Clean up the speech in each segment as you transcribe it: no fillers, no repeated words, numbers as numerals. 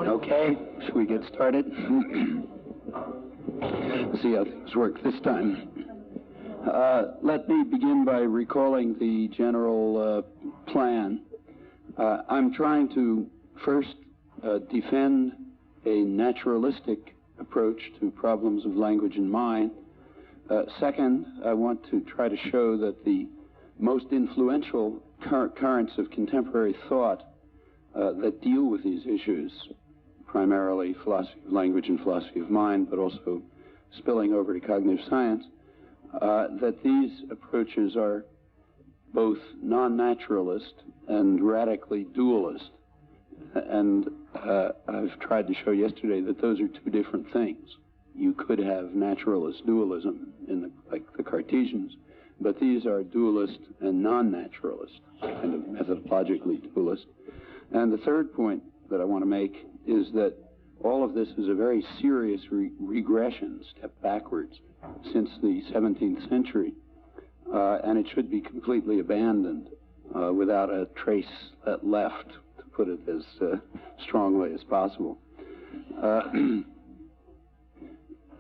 Okay, shall we get started? See how things work this time. Let me begin by recalling the general plan. I'm trying to first defend a naturalistic approach to problems of language and mind. Second, I want to try to show that the most influential currents of contemporary thought that deal with these issues, primarily philosophy of language and philosophy of mind, but also spilling over to cognitive science, that these approaches are both non-naturalist and radically dualist. And I've tried to show yesterday that those are two different things. You could have naturalist dualism like the Cartesians, but these are dualist and non-naturalist, kind of methodologically dualist. And the third point that I want to make is that all of this is a very serious regression, step backwards, since the 17th century, and it should be completely abandoned without a trace left, to put it as strongly as possible.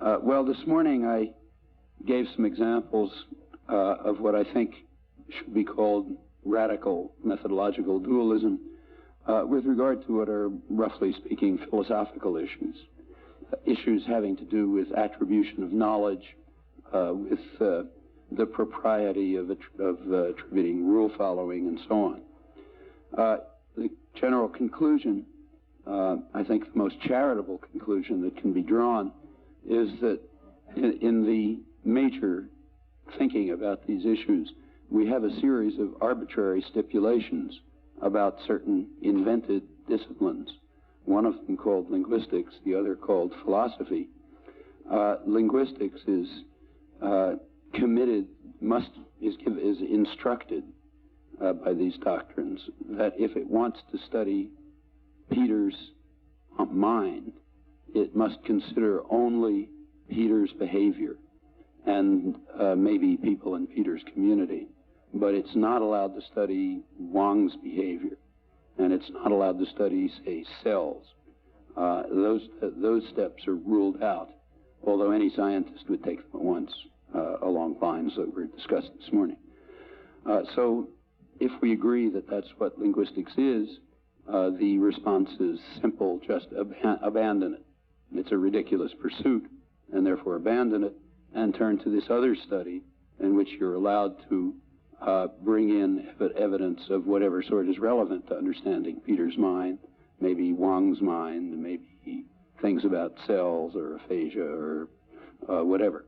Well, this morning I gave some examples of what I think should be called radical methodological dualism with regard to what are, roughly speaking, philosophical issues. Issues having to do with attribution of knowledge, with the propriety of attributing rule following, and so on. The general conclusion, I think the most charitable conclusion that can be drawn, is that in the major thinking about these issues, we have a series of arbitrary stipulations about certain invented disciplines, one of them called linguistics, the other called philosophy. Linguistics is committed, is instructed by these doctrines that if it wants to study Peter's mind, it must consider only Peter's behavior and maybe people in Peter's community. But it's not allowed to study Wang's behavior, and it's not allowed to study, say, cells. Those steps are ruled out, although any scientist would take them at once along lines that were discussed this morning. So if we agree that that's what linguistics is, the response is simple: just abandon it. It's a ridiculous pursuit, and therefore abandon it, and turn to this other study in which you're allowed to bring in evidence of whatever sort is relevant to understanding Peter's mind, maybe Wang's mind, maybe things about cells or aphasia or whatever.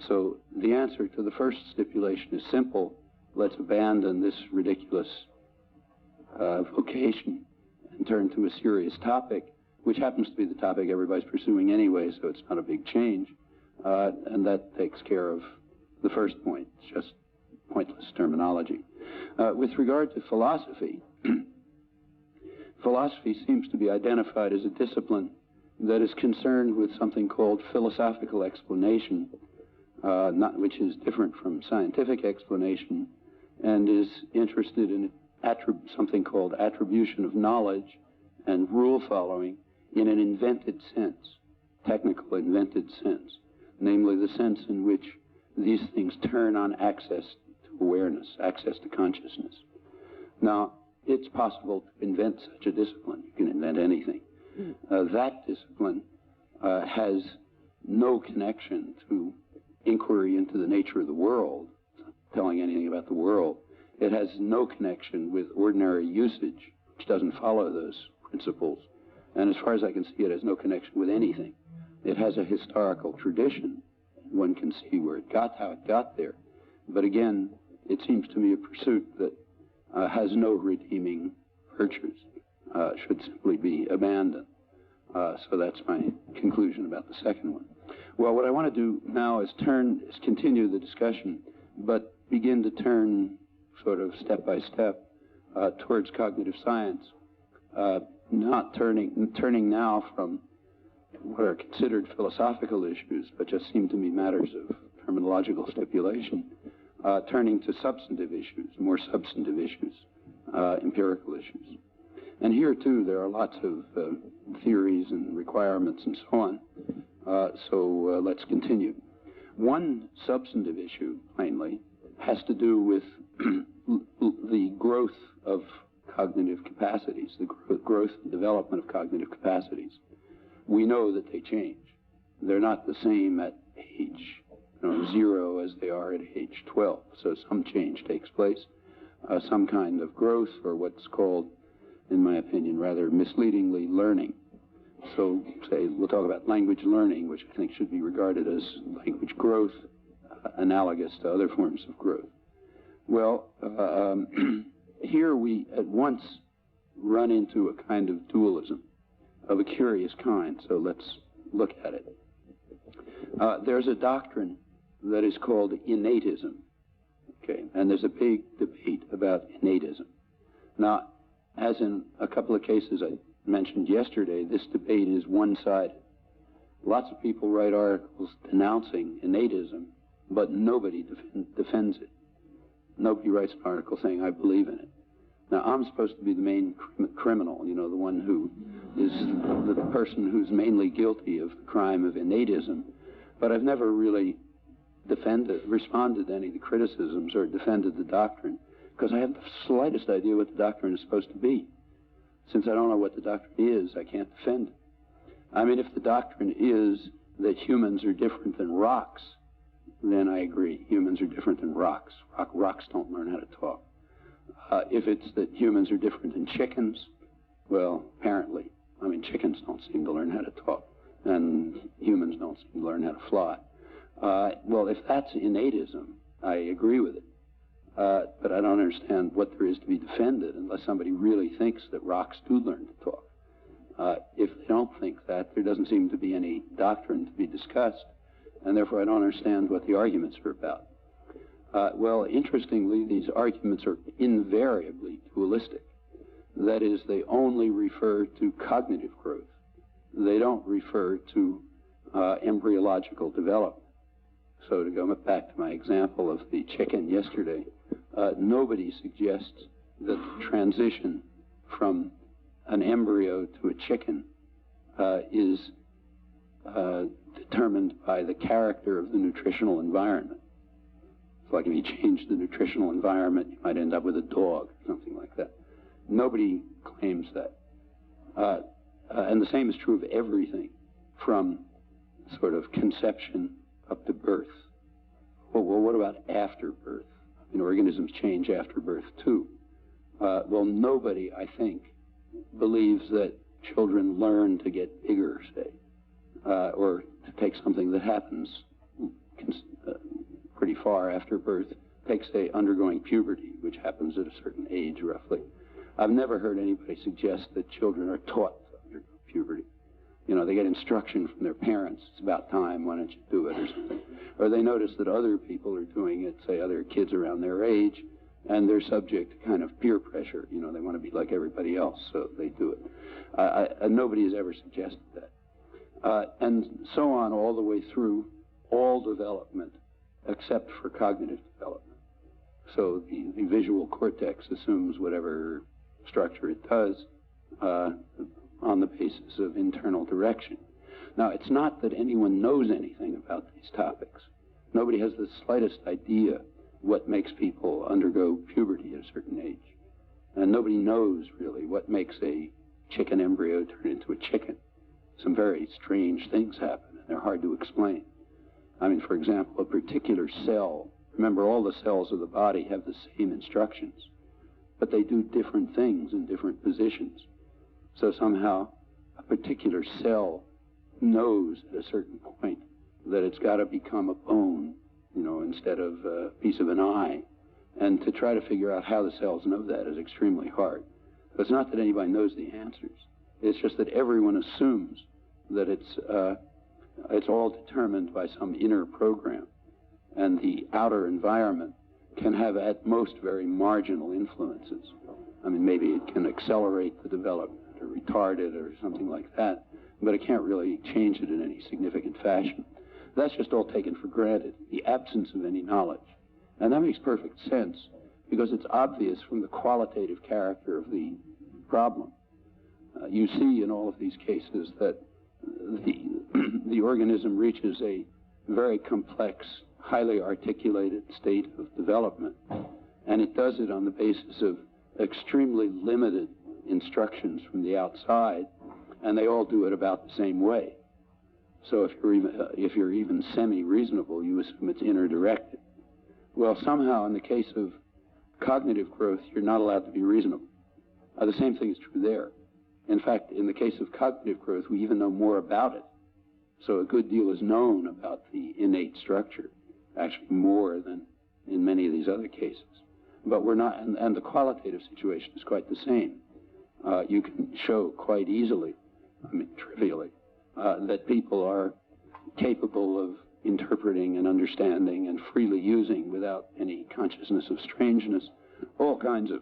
So the answer to the first stipulation is simple: let's abandon this ridiculous vocation and turn to a serious topic, which happens to be the topic everybody's pursuing anyway, so it's not a big change. And that takes care of the first point. It's just pointless terminology. With regard to philosophy, philosophy seems to be identified as a discipline that is concerned with something called philosophical explanation, which is different from scientific explanation, and is interested in something called attribution of knowledge and rule following in an invented sense, technical invented sense, namely the sense in which these things turn on access to awareness, access to consciousness. Now, it's possible to invent such a discipline. You can invent anything. That discipline has no connection to inquiry into the nature of the world, telling anything about the world. It has no connection with ordinary usage, which doesn't follow those principles. And as far as I can see, it has no connection with anything. It has a historical tradition. One can see where it got, how it got there. But again, it seems to me a pursuit that has no redeeming virtues, should simply be abandoned. So that's my conclusion about the second one. Well, what I want to do now is continue the discussion, but begin to turn sort of step by step towards cognitive science, not turning now from what are considered philosophical issues, but just seem to me matters of terminological stipulation, turning to substantive issues, more substantive issues, empirical issues. And here, too, there are lots of theories and requirements and so on. So let's continue. One substantive issue, plainly, has to do with the growth of cognitive capacities, the growth and development of cognitive capacities. We know that they change. They're not the same at age 0 as they are at age 12. So some change takes place, some kind of growth, or what's called, in my opinion, rather misleadingly, learning. So, say, we'll talk about language learning, which I think should be regarded as language growth, analogous to other forms of growth. Well, here we at once run into a kind of dualism of a curious kind, so let's look at it. There's a doctrine that is called innatism, okay, and there's a big debate about innatism. Now, as in a couple of cases I mentioned yesterday, this debate is one-sided. Lots of people write articles denouncing innatism, but nobody defends it. Nobody writes an article saying, I believe in it. Now, I'm supposed to be the main criminal, the one who is the person who's mainly guilty of the crime of innatism, but I've never really responded to any of the criticisms or defended the doctrine, because I have the slightest idea what the doctrine is supposed to be. Since I don't know what the doctrine is, I can't defend it. I mean, if the doctrine is that humans are different than rocks, then I agree. Humans are different than rocks. Rocks don't learn how to talk. If it's that humans are different than chickens, well, apparently. I mean, chickens don't seem to learn how to talk, and humans don't seem to learn how to fly. Well, if that's innatism, I agree with it. But I don't understand what there is to be defended unless somebody really thinks that rocks do learn to talk. If they don't think that, there doesn't seem to be any doctrine to be discussed, and therefore I don't understand what the arguments are about. Well, interestingly, these arguments are invariably dualistic. That is, they only refer to cognitive growth. They don't refer to embryological development. So to go back to my example of the chicken yesterday, nobody suggests that the transition from an embryo to a chicken is determined by the character of the nutritional environment. It's like if you change the nutritional environment, you might end up with a dog, something like that. Nobody claims that. And the same is true of everything from sort of conception up to birth. Well, what about after birth? Organisms change after birth too. Well, nobody, I think, believes that children learn to get bigger, say, or to take something that happens pretty far after birth, take, say, undergoing puberty, which happens at a certain age, roughly. I've never heard anybody suggest that children are taught to undergo puberty. They get instruction from their parents. It's about time, why don't you do it, or something. Or they notice that other people are doing it, say other kids around their age, and they're subject to kind of peer pressure. They want to be like everybody else, so they do it. Nobody has ever suggested that. And so on all the way through all development, except for cognitive development. So the visual cortex assumes whatever structure it does on the basis of internal direction. Now, it's not that anyone knows anything about these topics. Nobody has the slightest idea what makes people undergo puberty at a certain age. And nobody knows, really, what makes a chicken embryo turn into a chicken. Some very strange things happen, and they're hard to explain. I mean, for example, a particular cell, remember all the cells of the body have the same instructions, but they do different things in different positions. So somehow a particular cell knows at a certain point that it's got to become a bone, instead of a piece of an eye. And to try to figure out how the cells know that is extremely hard. But it's not that anybody knows the answers. It's just that everyone assumes that it's all determined by some inner program. And the outer environment can have at most very marginal influences. I mean, maybe it can accelerate the development or retard it or something like that, but it can't really change it in any significant fashion. That's just all taken for granted, the absence of any knowledge. And that makes perfect sense, because it's obvious from the qualitative character of the problem. You see in all of these cases that the organism reaches a very complex, highly articulated state of development, and it does it on the basis of extremely limited instructions from the outside, and they all do it about the same way. So if you're even semi-reasonable, you assume it's inner-directed. Well, somehow in the case of cognitive growth, you're not allowed to be reasonable. The same thing is true there. In fact, in the case of cognitive growth, we even know more about it. So a good deal is known about the innate structure, actually more than in many of these other cases. But we're not, and the qualitative situation is quite the same. You can show quite easily, I mean trivially, that people are capable of interpreting and understanding and freely using, without any consciousness of strangeness, all kinds of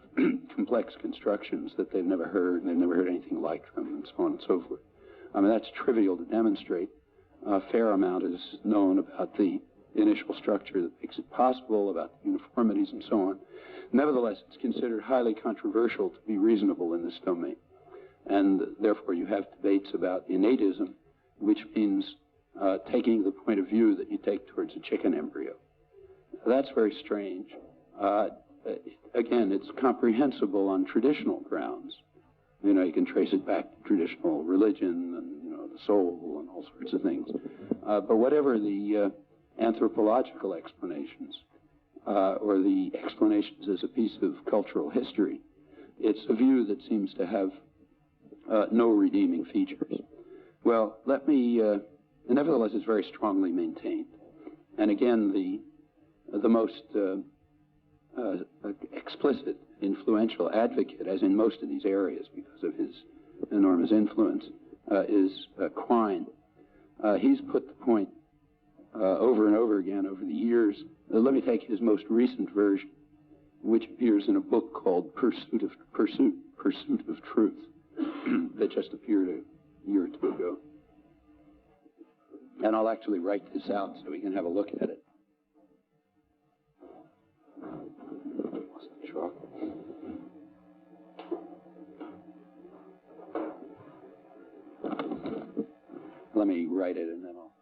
complex constructions that they've never heard, and they've never heard anything like them, and so on and so forth. I mean, that's trivial to demonstrate. A fair amount is known about the initial structure that makes it possible, about the uniformities and so on. Nevertheless, it's considered highly controversial to be reasonable in this domain. And therefore, you have debates about innatism, which means taking the point of view that you take towards a chicken embryo. That's very strange. Again, it's comprehensible on traditional grounds. You know, you can trace it back to traditional religion and, you know, the soul and all sorts of things. But whatever the anthropological explanations, or the explanations as a piece of cultural history, it's a view that seems to have no redeeming features. Well, let me, nevertheless, it's very strongly maintained. And again, the most explicit, influential advocate, as in most of these areas because of his enormous influence, is Quine. He's put the point over and over again over the years. Let me take his most recent version, which appears in a book called Pursuit of Truth, that just appeared a year or two ago. And I'll actually write this out so we can have a look at it. Let me write it and then I'll...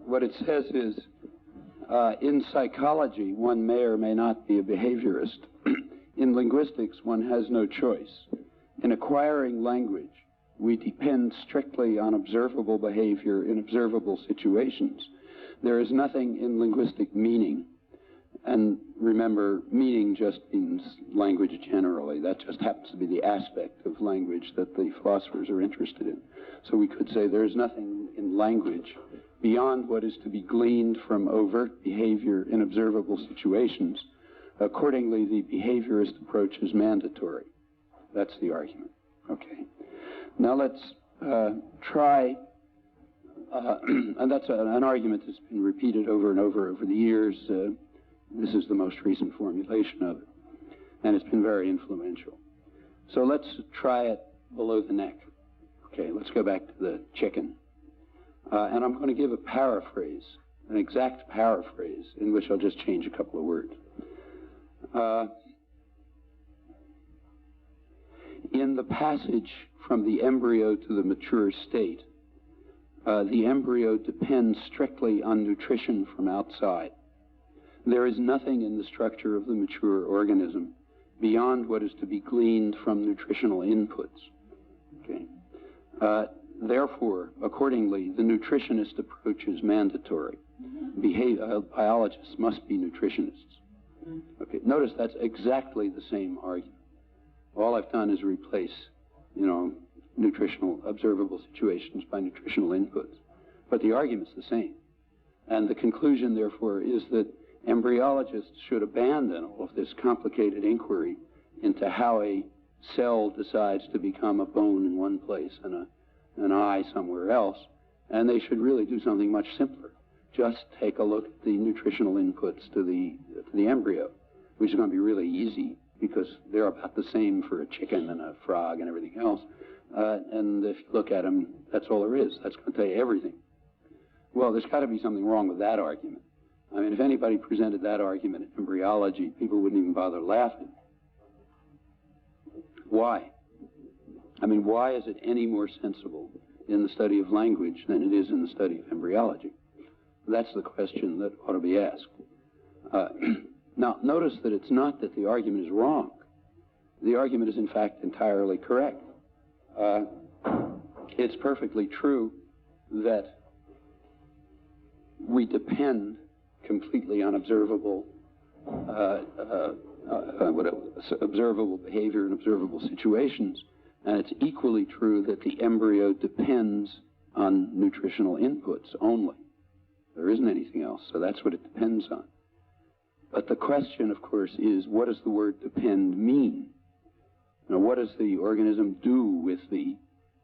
What it says is, in psychology, one may or may not be a behaviorist. In linguistics, one has no choice. In acquiring language, we depend strictly on observable behavior in observable situations. There is nothing in linguistic meaning. And remember, meaning just means language generally. That just happens to be the aspect of language that the philosophers are interested in. So we could say there is nothing in language beyond what is to be gleaned from overt behavior in observable situations. Accordingly, the behaviorist approach is mandatory. That's the argument. Okay. Now let's try, and that's an argument that's been repeated over and over the years. This is the most recent formulation of it, and it's been very influential. So let's try it below the neck. Okay, let's go back to the chicken. And I'm going to give a paraphrase, an exact paraphrase, in which I'll just change a couple of words. In the passage from the embryo to the mature state, the embryo depends strictly on nutrition from outside. There is nothing in the structure of the mature organism beyond what is to be gleaned from nutritional inputs. Okay. Therefore, accordingly, the nutritionist approach is mandatory. Biologists must be nutritionists. Okay. Notice that's exactly the same argument. All I've done is replace, nutritional observable situations by nutritional inputs. But the argument's the same. And the conclusion, therefore, is that embryologists should abandon all of this complicated inquiry into how a cell decides to become a bone in one place and an eye somewhere else, and they should really do something much simpler. Just take a look at the nutritional inputs to the embryo, which is going to be really easy because they're about the same for a chicken and a frog and everything else. And if you look at them, that's all there is. That's going to tell you everything. Well, there's got to be something wrong with that argument. I mean, if anybody presented that argument in embryology, people wouldn't even bother laughing. Why? I mean, why is it any more sensible in the study of language than it is in the study of embryology? That's the question that ought to be asked. Now, notice that it's not that the argument is wrong. The argument is, in fact, entirely correct. It's perfectly true that we depend completely on observable behavior in observable situations, and it's equally true that the embryo depends on nutritional inputs only. There isn't anything else, so that's what it depends on. But the question, of course, is what does the word depend mean? Now, what does the organism do with the,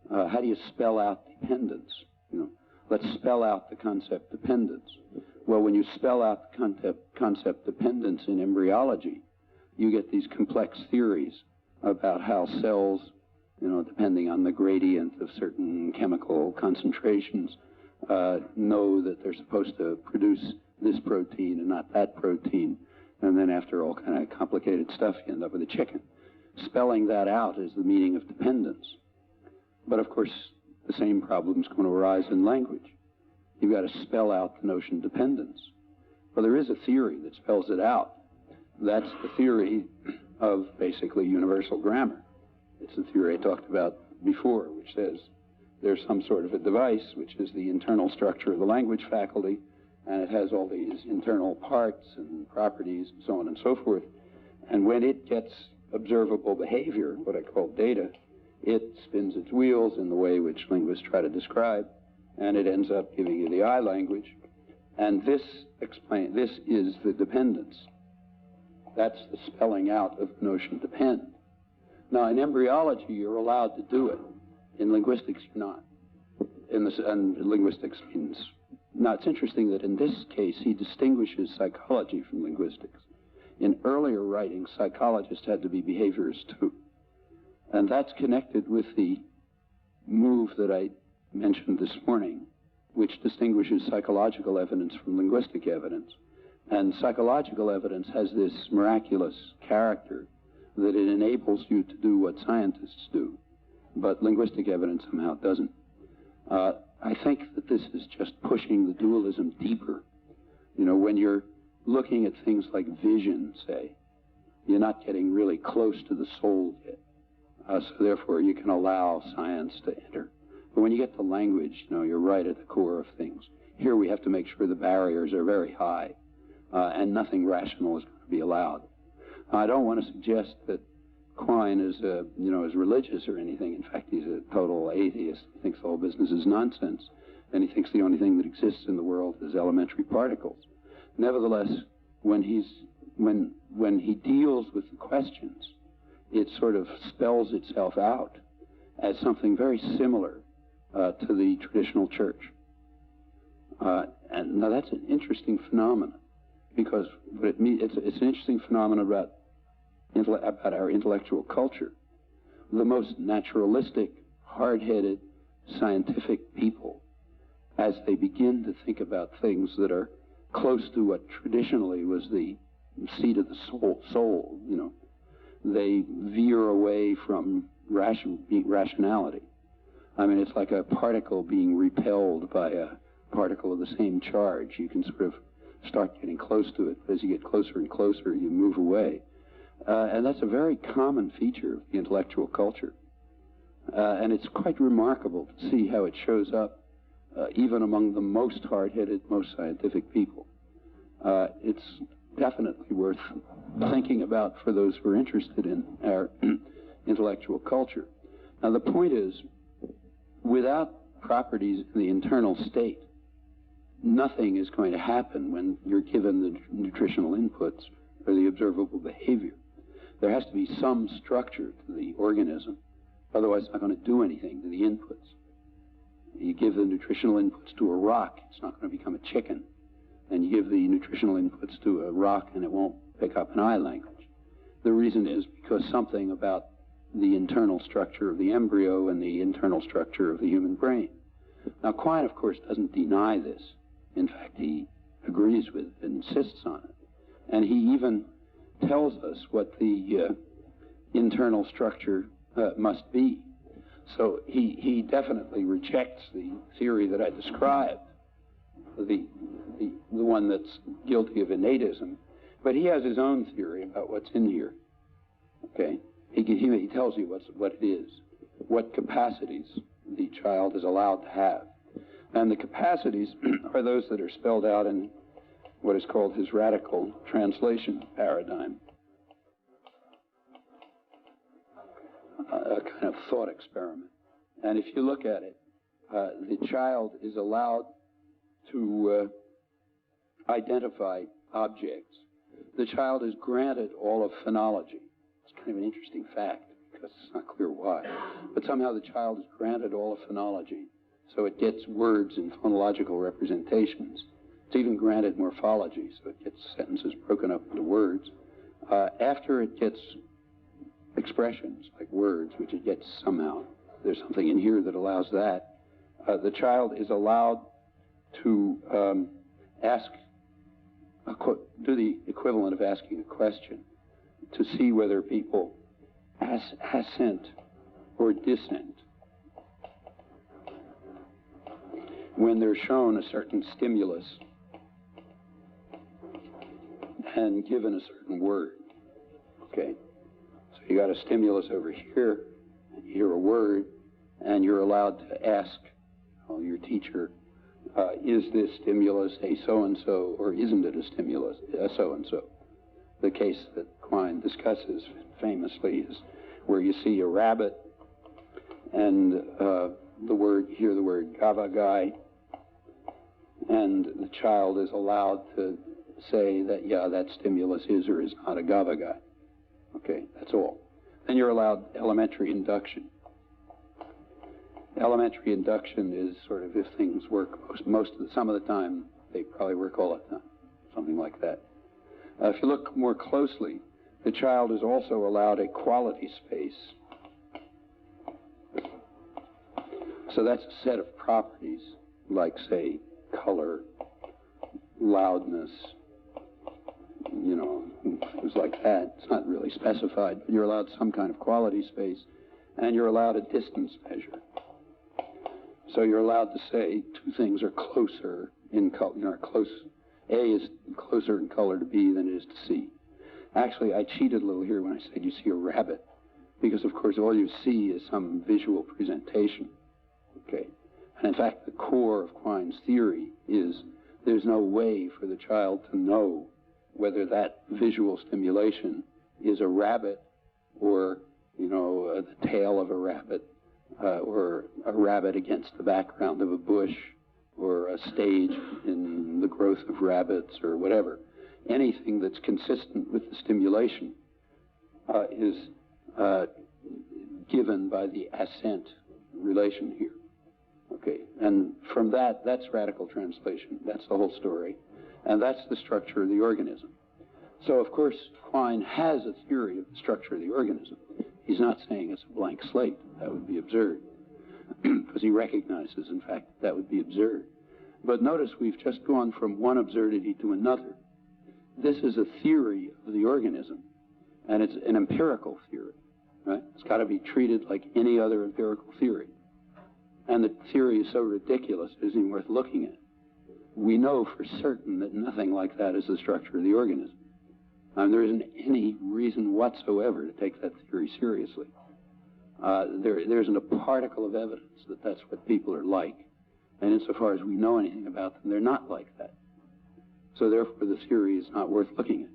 how do you spell out dependence? Let's spell out the concept dependence. Well, when you spell out the concept dependence in embryology, you get these complex theories about how cells, depending on the gradient of certain chemical concentrations, know that they're supposed to produce this protein and not that protein. And then after all kind of complicated stuff, you end up with a chicken. Spelling that out is the meaning of dependence. But of course, the same problem is going to arise in language. You've got to spell out the notion dependence. Well, there is a theory that spells it out. That's the theory of basically universal grammar. It's the theory I talked about before, which says there's some sort of a device, which is the internal structure of the language faculty, and it has all these internal parts and properties and so on and so forth. And when it gets observable behavior, what I call data, it spins its wheels in the way which linguists try to describe, and it ends up giving you the I language. And this is the dependence. That's the spelling out of the notion depend. Now, in embryology, you're allowed to do it. In linguistics, you're not. And linguistics means... Now, it's interesting that in this case, he distinguishes psychology from linguistics. In earlier writings, psychologists had to be behaviorists too. And that's connected with the move that I mentioned this morning, which distinguishes psychological evidence from linguistic evidence. And psychological evidence has this miraculous character that it enables you to do what scientists do, but linguistic evidence somehow doesn't. I think that this is just pushing the dualism deeper. You know, when you're looking at things like vision, say, you're not getting really close to the soul yet. So therefore, you can allow science to enter. But when you get to language, you know, you're right at the core of things. Here we have to make sure the barriers are very high, and nothing rational is going to be allowed. I don't want to suggest that Quine is, you know, is religious or anything. In fact, he's a total atheist. He thinks the whole business is nonsense, and he thinks the only thing that exists in the world is elementary particles. Nevertheless, when he deals with the questions, it sort of spells itself out as something very similar to the traditional church. And now that's an interesting phenomenon, because what it means, it's an interesting phenomenon about our intellectual culture. The most naturalistic, hard-headed, scientific people, as they begin to think about things that are close to what traditionally was the seat of the soul, you know, they veer away from rationality. I mean, it's like a particle being repelled by a particle of the same charge. You can sort of start getting close to it. As you get closer and closer, you move away. And that's a very common feature of the intellectual culture. And it's quite remarkable to see how it shows up even among the most hard-headed, most scientific people. It's definitely worth thinking about for those who are interested in our intellectual culture. Now, the point is, without properties in the internal state, nothing is going to happen when you're given the nutritional inputs or the observable behavior. There has to be some structure to the organism. Otherwise, it's not going to do anything to the inputs. You give the nutritional inputs to a rock, it's not going to become a chicken. And you give the nutritional inputs to a rock, and it won't pick up an eye language. The reason is because something about the internal structure of the embryo and the internal structure of the human brain. Now, Quine, of course, doesn't deny this. In fact, he agrees with it and insists on it. And he even tells us what the internal structure must be. So he definitely rejects the theory that I described, the one that's guilty of innatism. But he has his own theory about what's in here. Okay? He tells you what it is, what capacities the child is allowed to have. And the capacities are those that are spelled out in what is called his radical translation paradigm, a kind of thought experiment. And if you look at it, the child is allowed to identify objects. The child is granted all of phonology. It's kind of an interesting fact, because it's not clear why. But somehow the child is granted all of phonology, so it gets words and phonological representations. It's even granted morphology, so it gets sentences broken up into words. After it gets expressions, like words, which it gets somehow, there's something in here that allows that, the child is allowed to do the equivalent of asking a question, to see whether people assent or dissent when they're shown a certain stimulus and given a certain word. Okay? So you got a stimulus over here, and you hear a word, and you're allowed to ask your teacher, is this stimulus a so-and-so, or isn't it a stimulus a so-and-so? The case that Quine discusses famously is where you see a rabbit, and you hear the word gavagai, and the child is allowed to say that, yeah, that stimulus is or is not a gavagai. Okay, that's all. Then you're allowed elementary induction. Elementary induction is sort of if things work some of the time, they probably work all the time, something like that. If you look more closely, the child is also allowed a quality space. So that's a set of properties, like, say, color, loudness, things like that. It's not really specified, but you're allowed some kind of quality space, and you're allowed a distance measure. So you're allowed to say two things are closer in color, A is closer in color to B than it is to C. Actually, I cheated a little here when I said you see a rabbit, because of course all you see is some visual presentation, okay? And in fact, the core of Quine's theory is there's no way for the child to know whether that visual stimulation is a rabbit or, the tail of a rabbit, or a rabbit against the background of a bush, or a stage in the growth of rabbits, or whatever. Anything that's consistent with the stimulation is given by the assent relation here. Okay, and from that's radical translation. That's the whole story. And that's the structure of the organism. So, of course, Quine has a theory of the structure of the organism. He's not saying it's a blank slate. That would be absurd. Because he recognizes, in fact, that would be absurd. But notice we've just gone from one absurdity to another. This is a theory of the organism, and it's an empirical theory, right? It's got to be treated like any other empirical theory. And the theory is so ridiculous it isn't even worth looking at. We know for certain that nothing like that is the structure of the organism. There isn't any reason whatsoever to take that theory seriously. There isn't a particle of evidence that that's what people are like. And insofar as we know anything about them, they're not like that. So therefore, the theory is not worth looking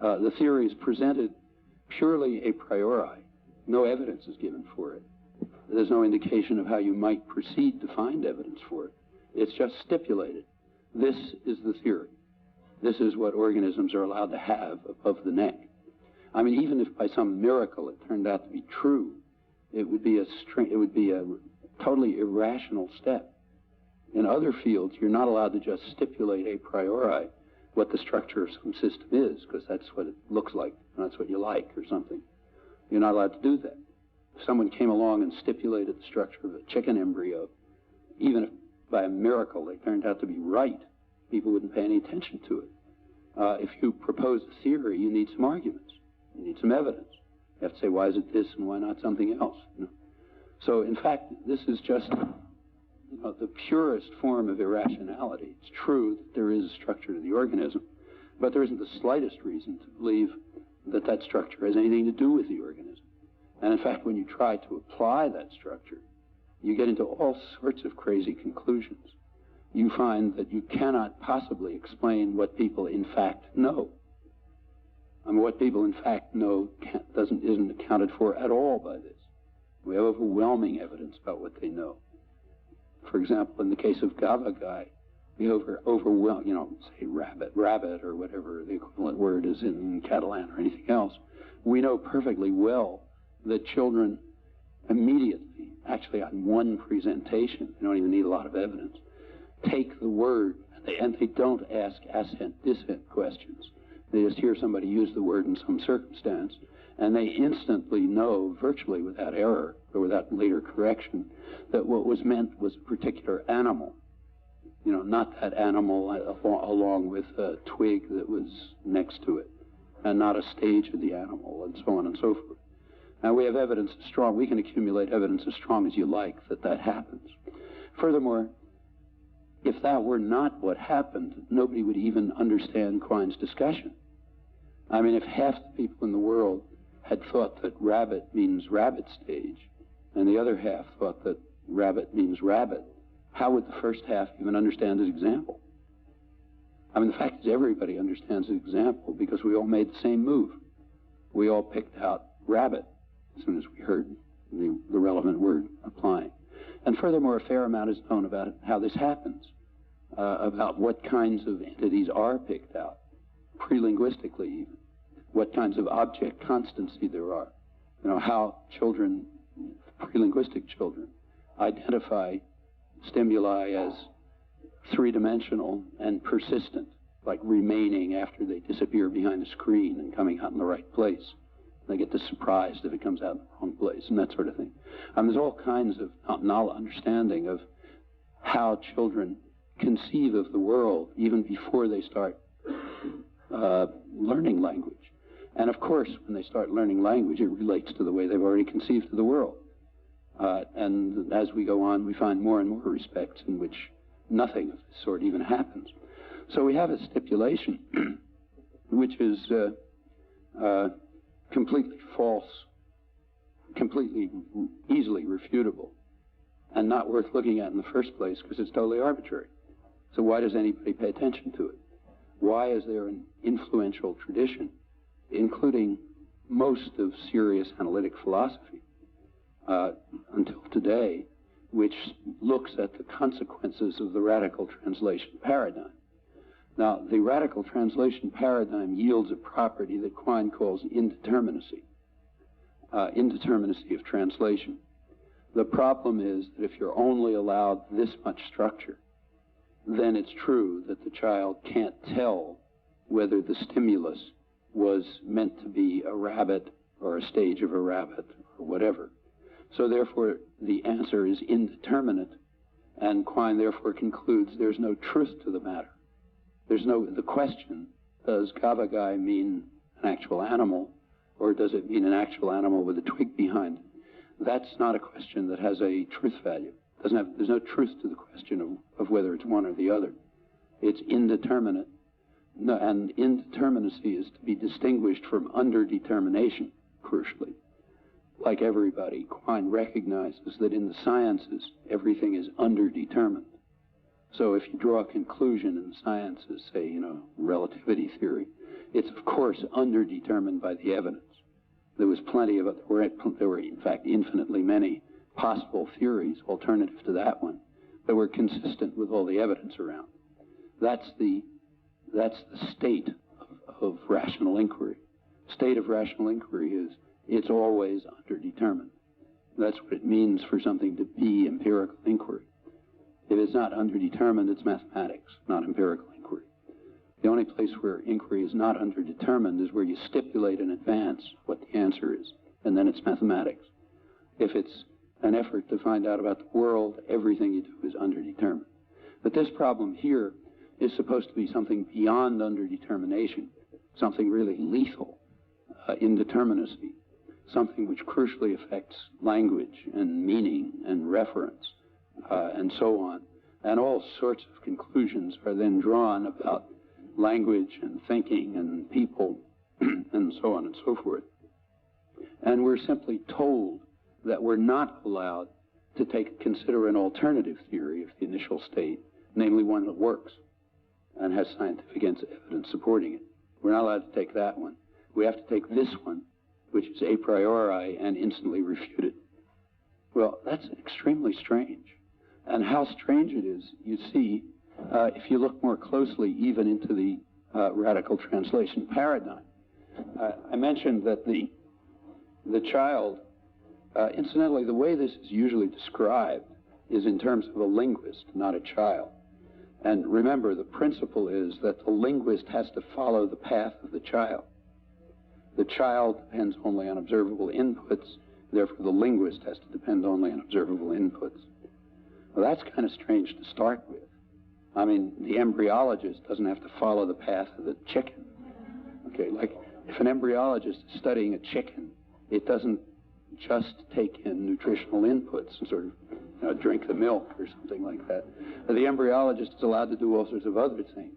at. The theory is presented purely a priori. No evidence is given for it. There's no indication of how you might proceed to find evidence for it. It's just stipulated. This is the theory. This is what organisms are allowed to have above the neck. Even if by some miracle it turned out to be true, it would be a totally irrational step. In other fields, you're not allowed to just stipulate a priori what the structure of some system is, because that's what it looks like, and that's what you like, or something. You're not allowed to do that. If someone came along and stipulated the structure of a chicken embryo, even if by a miracle they turned out to be right, people wouldn't pay any attention to it. If you propose a theory, you need some arguments. You need some evidence. You have to say, why is it this and why not something else? So, in fact, this is just the purest form of irrationality. It's true that there is a structure to the organism, but there isn't the slightest reason to believe that that structure has anything to do with the organism. And in fact, when you try to apply that structure, you get into all sorts of crazy conclusions. You find that you cannot possibly explain what people in fact know. What people in fact know isn't accounted for at all by this. We have overwhelming evidence about what they know. For example, in the case of Gavagai, we overwhelm, say rabbit, or whatever the equivalent word is in Catalan or anything else. We know perfectly well that children immediately, actually on one presentation, they don't even need a lot of evidence, take the word, and they don't ask assent-dissent questions. They just hear somebody use the word in some circumstance, and they instantly know, virtually without error or without later correction, that what was meant was a particular animal. Not that animal along with a twig that was next to it, and not a stage of the animal, and so on and so forth. Now, we have evidence as strong, we can accumulate evidence as strong as you like that happens. Furthermore, if that were not what happened, nobody would even understand Quine's discussion. If half the people in the world had thought that rabbit means rabbit stage, and the other half thought that rabbit means rabbit, how would the first half even understand his example? The fact is everybody understands his example because we all made the same move. We all picked out rabbit as soon as we heard the relevant word applying. And furthermore, a fair amount is known about how this happens, about what kinds of entities are picked out, pre-linguistically even, what kinds of object constancy there are, how children, pre-linguistic children, identify stimuli as three-dimensional and persistent, like remaining after they disappear behind a screen and coming out in the right place. They get surprised if it comes out in the wrong place and that sort of thing. There's all kinds of understanding of how children conceive of the world even before they start learning language. And of course, when they start learning language, it relates to the way they've already conceived of the world. And as we go on, we find more and more respects in which nothing of this sort even happens. So we have a stipulation which is completely false, completely easily refutable, and not worth looking at in the first place because it's totally arbitrary. So why does anybody pay attention to it? Why is there an influential tradition, including most of serious analytic philosophy until today, which looks at the consequences of the radical translation paradigm? Now, the radical translation paradigm yields a property that Quine calls indeterminacy, indeterminacy of translation. The problem is that if you're only allowed this much structure, then it's true that the child can't tell whether the stimulus was meant to be a rabbit or a stage of a rabbit or whatever. So therefore, the answer is indeterminate, and Quine therefore concludes there's no truth to the matter. The question, does Gavagai mean an actual animal, or does it mean an actual animal with a twig behind it? That's not a question that has a truth value. There's no truth to the question of whether it's one or the other. It's indeterminate. No, and indeterminacy is to be distinguished from underdetermination, crucially. Like everybody, Quine recognizes that in the sciences, everything is underdetermined. So if you draw a conclusion in the sciences, say, relativity theory, it's of course underdetermined by the evidence. There was plenty of it. There were in fact infinitely many possible theories, alternative to that one, that were consistent with all the evidence around. That's the state of rational inquiry. State of rational inquiry is it's always underdetermined. That's what it means for something to be empirical inquiry. If it's not underdetermined, it's mathematics, not empirical inquiry. The only place where inquiry is not underdetermined is where you stipulate in advance what the answer is, and then it's mathematics. If it's an effort to find out about the world, everything you do is underdetermined. But this problem here is supposed to be something beyond underdetermination, something really lethal, indeterminacy, something which crucially affects language and meaning and reference, and so on. And all sorts of conclusions are then drawn about language and thinking and people and so on and so forth. And we're simply told that we're not allowed to consider an alternative theory of the initial state, namely one that works and has scientific evidence supporting it. We're not allowed to take that one. We have to take this one, which is a priori and instantly refuted. Well, that's extremely strange. And how strange it is, you see, if you look more closely even into the radical translation paradigm. I mentioned that the child, incidentally, the way this is usually described is in terms of a linguist, not a child. And remember, the principle is that the linguist has to follow the path of the child. The child depends only on observable inputs, therefore the linguist has to depend only on observable inputs. Well, that's kind of strange to start with. I mean, the embryologist doesn't have to follow the path of the chicken. Okay, like if an embryologist is studying a chicken, it doesn't just take in nutritional inputs and sort of drink the milk or something like that. The embryologist is allowed to do all sorts of other things,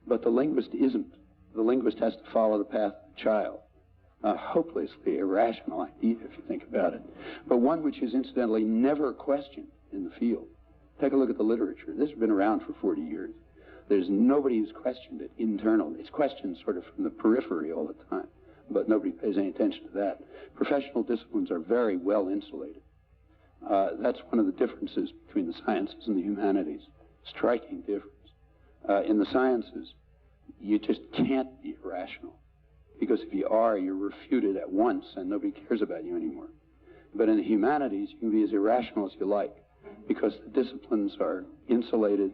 but the linguist isn't. The linguist has to follow the path of the child. A hopelessly irrational idea if you think about it, but one which is incidentally never questioned in the field. Take a look at the literature. This has been around for 40 years. There's nobody who's questioned it internally. It's questioned sort of from the periphery all the time, but nobody pays any attention to that. Professional disciplines are very well insulated. That's one of the differences between the sciences and the humanities. Striking difference. In the sciences, you just can't be irrational, because if you are, you're refuted at once and nobody cares about you anymore. But in the humanities, you can be as irrational as you like, because the disciplines are insulated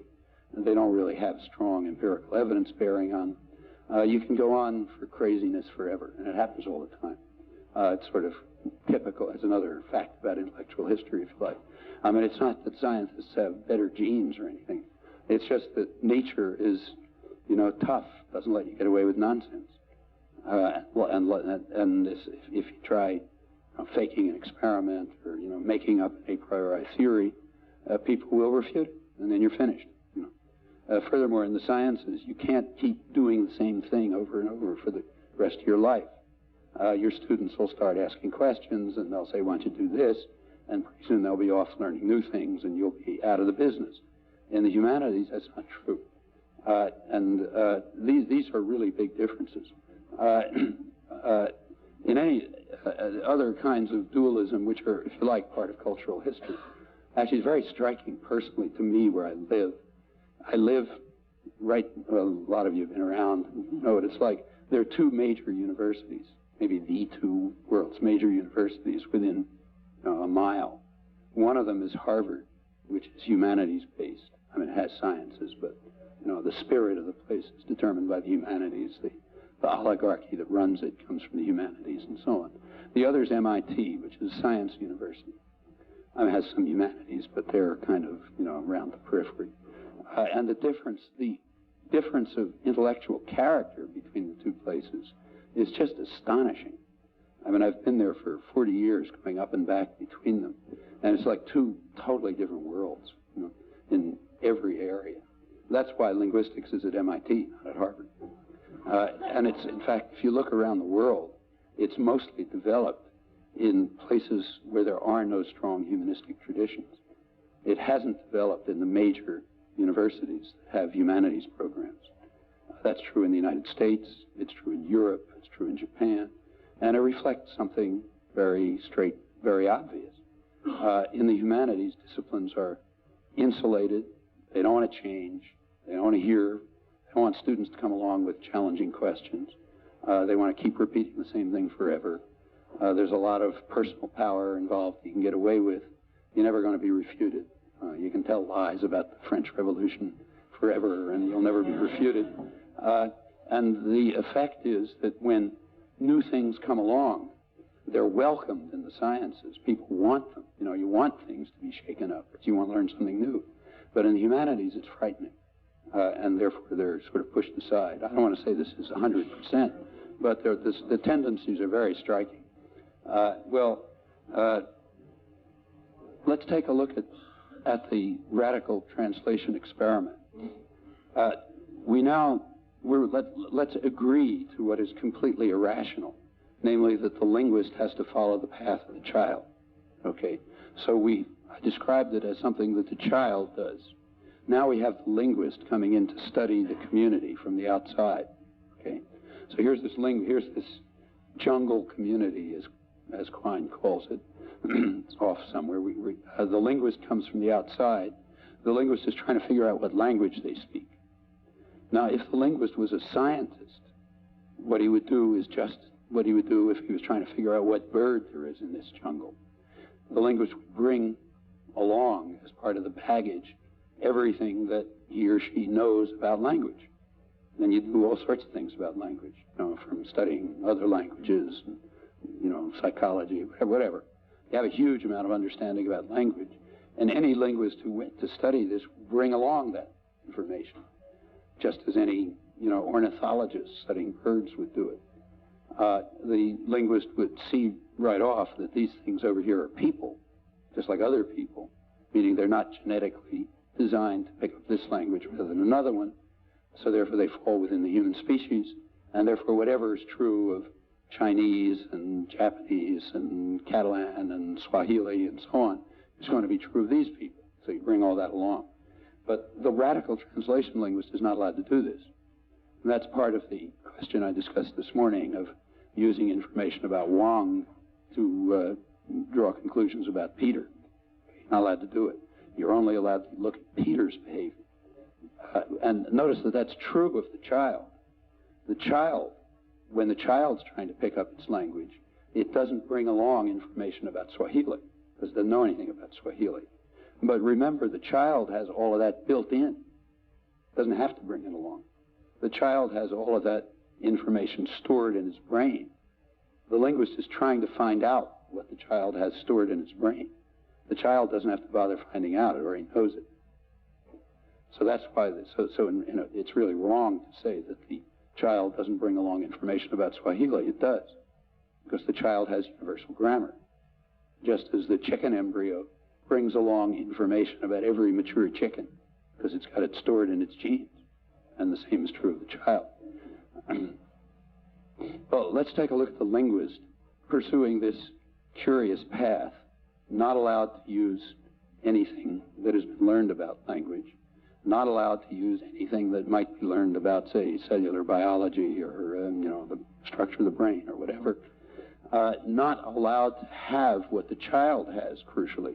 and they don't really have strong empirical evidence bearing on. You can go on for craziness forever, and it happens all the time. It's sort of typical as another fact about intellectual history, if you like. I mean, it's not that scientists have better genes or anything. It's just that nature is, tough, doesn't let you get away with nonsense. If you try faking an experiment or, making up an a priori theory, people will refute it, and then you're finished. Furthermore, in the sciences, you can't keep doing the same thing over and over for the rest of your life. Your students will start asking questions, and they'll say, why don't you do this? And pretty soon they'll be off learning new things, and you'll be out of the business. In the humanities, that's not true. These are really big differences. In any other kinds of dualism, which are, if you like, part of cultural history, actually it's very striking personally to me where I live. I live right, well, a lot of you have been around, you know what it's like. There are two major universities, maybe the two world's major universities within a mile. One of them is Harvard, which is humanities-based. I mean, it has sciences, but the spirit of the place is determined by the humanities. The oligarchy that runs it comes from the humanities and so on. The other is MIT, which is a science university. It has some humanities, but they're kind of, around the periphery. And the difference of intellectual character between the two places is just astonishing. I mean, I've been there for 40 years, going up and back between them, and it's like two totally different worlds, in every area. That's why linguistics is at MIT, not at Harvard. And it's, in fact, if you look around the world, it's mostly developed in places where there are no strong humanistic traditions. It hasn't developed in the major universities that have humanities programs. That's true in the United States, it's true in Europe, it's true in Japan, and it reflects something very straight, very obvious. In the humanities, disciplines are insulated, they don't want to change, they don't want to hear, they don't want students to come along with challenging questions. They want to keep repeating the same thing forever. There's a lot of personal power involved you can get away with. You're never going to be refuted. You can tell lies about the French Revolution forever, and you'll never be refuted. And the effect is that when new things come along, they're welcomed in the sciences. People want them. You want things to be shaken up, because you want to learn something new. But in the humanities, it's frightening, and therefore they're sort of pushed aside. I don't want to say this is 100%, but the tendencies are very striking. Let's take a look at the radical translation experiment. Let's agree to what is completely irrational, namely that the linguist has to follow the path of the child. Okay, so I described it as something that the child does. Now we have the linguist coming in to study the community from the outside. Okay, so here's this jungle community, as Quine calls it. It's off somewhere. The linguist comes from the outside. The linguist is trying to figure out what language they speak. Now, if the linguist was a scientist, what he would do is just what he would do if he was trying to figure out what bird there is in this jungle. The linguist would bring along, as part of the baggage, everything that he or she knows about language. Then you do all sorts of things about language, from studying other languages, psychology, whatever. You have a huge amount of understanding about language, and any linguist who went to study this would bring along that information, just as any, ornithologist studying birds would do it. The linguist would see right off that these things over here are people, just like other people, meaning they're not genetically designed to pick up this language rather than another one, so therefore they fall within the human species, and therefore whatever is true of Chinese and Japanese and Catalan and Swahili and so on is going to be true of these people. So you bring all that along. But the radical translation linguist is not allowed to do this. And that's part of the question I discussed this morning of using information about Wang to draw conclusions about Peter. You're not allowed to do it. You're only allowed to look at Peter's behavior. And notice that that's true of the child. The child, when the child's trying to pick up its language, it doesn't bring along information about Swahili, because it doesn't know anything about Swahili. But remember, the child has all of that built in. It doesn't have to bring it along. The child has all of that information stored in his brain. The linguist is trying to find out what the child has stored in his brain. The child doesn't have to bother finding out it, or he knows it. So that's why it's really wrong to say that the child doesn't bring along information about Swahili. It does, because the child has universal grammar. just as the chicken embryo brings along information about every mature chicken because it's got it stored in its genes. And the same is true of the child. Well, let's take a look at the linguist pursuing this curious path, not allowed to use anything that has been learned about language, not allowed to use anything that might be learned about, say, cellular biology or, the structure of the brain or whatever, not allowed to have what the child has, crucially,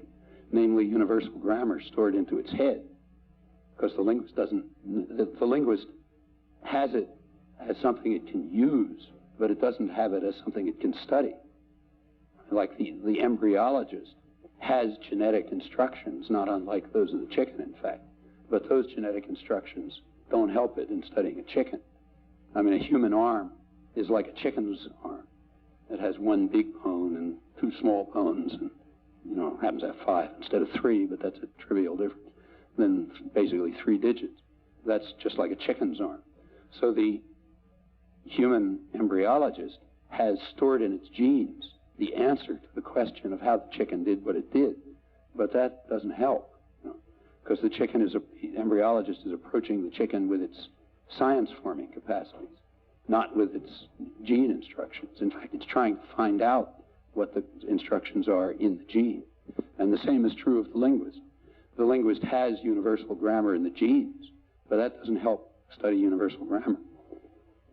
namely universal grammar stored into its head, because the linguist doesn't, the linguist has it as something it can use, but it doesn't have it as something it can study. Like the embryologist has genetic instructions, not unlike those of the chicken, in fact, but those genetic instructions don't help it in studying a chicken. I mean, a human arm is like a chicken's arm. It has one big bone and two small bones, and, happens to have 5 instead of 3, but that's a trivial difference. Then basically 3 digits. That's just like a chicken's arm. So the human embryologist has stored in its genes the answer to the question of how the chicken did what it did, but that doesn't help, because the embryologist is approaching the chicken with its science-forming capacities, not with its gene instructions. In fact, it's trying to find out what the instructions are in the gene. And the same is true of the linguist. The linguist has universal grammar in the genes, but that doesn't help study universal grammar,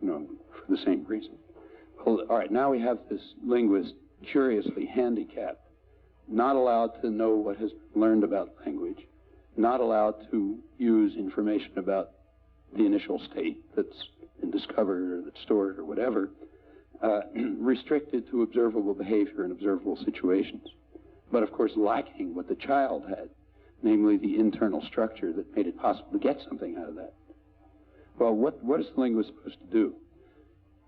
for the same reason. Well, all right, now we have this linguist curiously handicapped, not allowed to know what has been learned about language, not allowed to use information about the initial state that's been discovered or that's stored or whatever, restricted to observable behavior in observable situations, but of course lacking what the child had, namely the internal structure that made it possible to get something out of that. Well, what is the linguist supposed to do?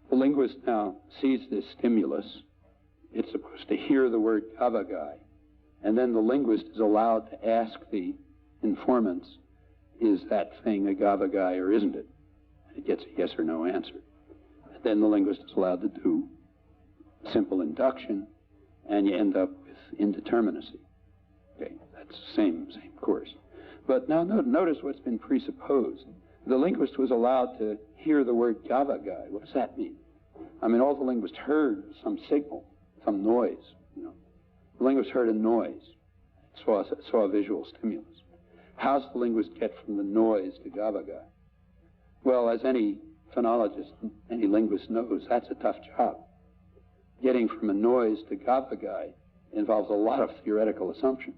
The linguist now sees this stimulus. It's supposed to hear the word gavagai, and then the linguist is allowed to ask the informants, is that thing a gavagai or isn't it? And it gets a yes or no answer. And then the linguist is allowed to do simple induction, and you end up with indeterminacy. Okay, that's the same course. But now notice what's been presupposed. The linguist was allowed to hear the word gavagai. What does that mean? I mean, all the linguist heard was some signal, some noise. The linguist heard a noise, saw a visual stimulus. How does the linguist get from the noise to gavagai? Well, as any phonologist, any linguist knows, that's a tough job. Getting from a noise to gavagai involves a lot of theoretical assumptions.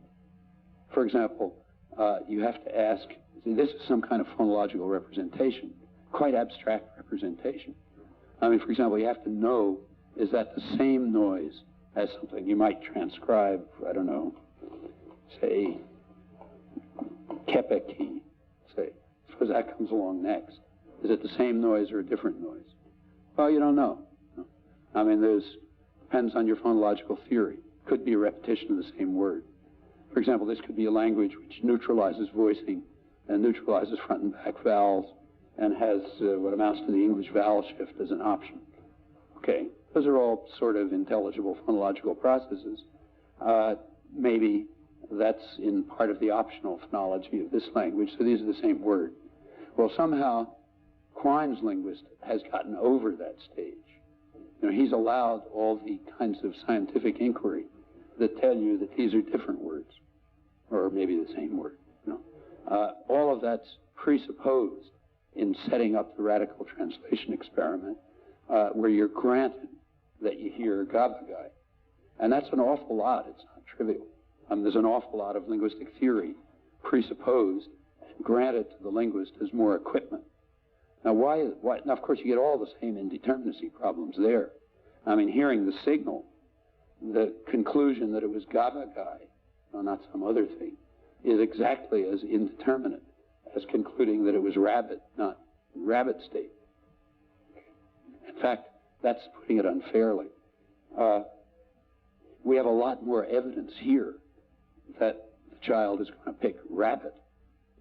For example, you have to ask, this is some kind of phonological representation, quite abstract representation. I mean, for example, you have to know, is that the same noise as something you might transcribe, I don't know, say, kepeki, say. Suppose that comes along next. Is it the same noise or a different noise? Well, you don't know. I mean, depends on your phonological theory. Could be a repetition of the same word. For example, this could be a language which neutralizes voicing and neutralizes front and back vowels and has what amounts to the English vowel shift as an option. Okay, those are all sort of intelligible phonological processes. Maybe that's in part of the optional phonology of this language, so these are the same word. Well, somehow Quine's linguist has gotten over that stage. He's allowed all the kinds of scientific inquiry that tell you that these are different words, or maybe the same word. All of that's presupposed in setting up the radical translation experiment, where you're granted that you hear gavagai. And that's an awful lot. It's not trivial. There's an awful lot of linguistic theory presupposed and granted to the linguist as more equipment. Now, why? Now, of course, you get all the same indeterminacy problems there. I mean, hearing the signal, the conclusion that it was gavagai, not some other thing, is exactly as indeterminate as concluding that it was rabbit, not rabbit state. In fact, that's putting it unfairly. We have a lot more evidence here that the child is going to pick rabbit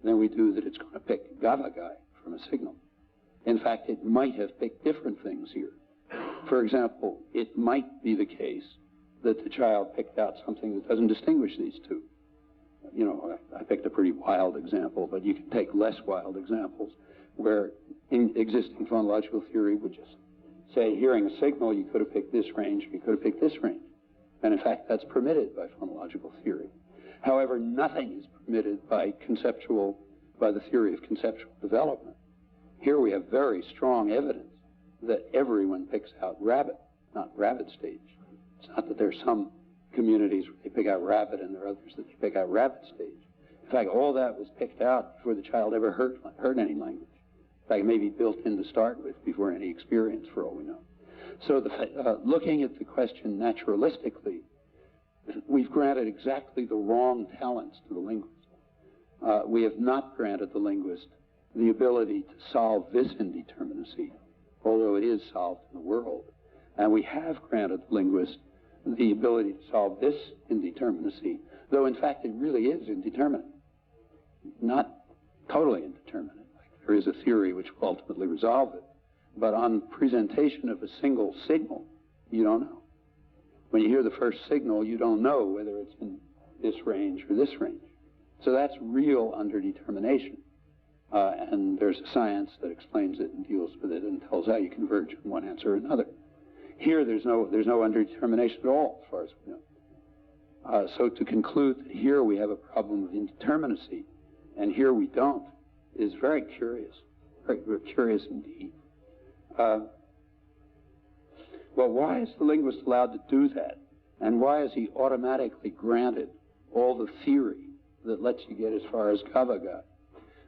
than we do that it's going to pick gavagai from a signal. In fact, it might have picked different things here. For example, it might be the case that the child picked out something that doesn't distinguish these two. You know, I picked a pretty wild example, but you can take less wild examples where existing phonological theory would just say, hearing a signal, you could have picked this range, you could have picked this range. And in fact, that's permitted by phonological theory. However, nothing is permitted by the theory of conceptual development. Here we have very strong evidence that everyone picks out rabbit, not rabbit stage. It's not that there's some communities where they pick out rabbit and there are others that they pick out rabbit stage. In fact, all that was picked out before the child ever heard any language. In fact, it may be built in to start with before any experience, for all we know. So looking at the question naturalistically, we've granted exactly the wrong talents to the linguist. We have not granted the linguist the ability to solve this indeterminacy, although it is solved in the world. And we have granted the linguist the ability to solve this indeterminacy, though in fact it really is indeterminate. Not totally indeterminate. Like there is a theory which will ultimately resolve it. But on presentation of a single signal, you don't know. When you hear the first signal, you don't know whether it's in this range or this range. So that's real underdetermination. And there's a science that explains it and deals with it and tells how you converge from one answer or another. Here, there's no underdetermination at all, as far as we know. So to conclude that here we have a problem of indeterminacy, and here we don't, is very curious, very curious indeed. Well, why is the linguist allowed to do that? And why is he automatically granted all the theory that lets you get as far as Gaba got?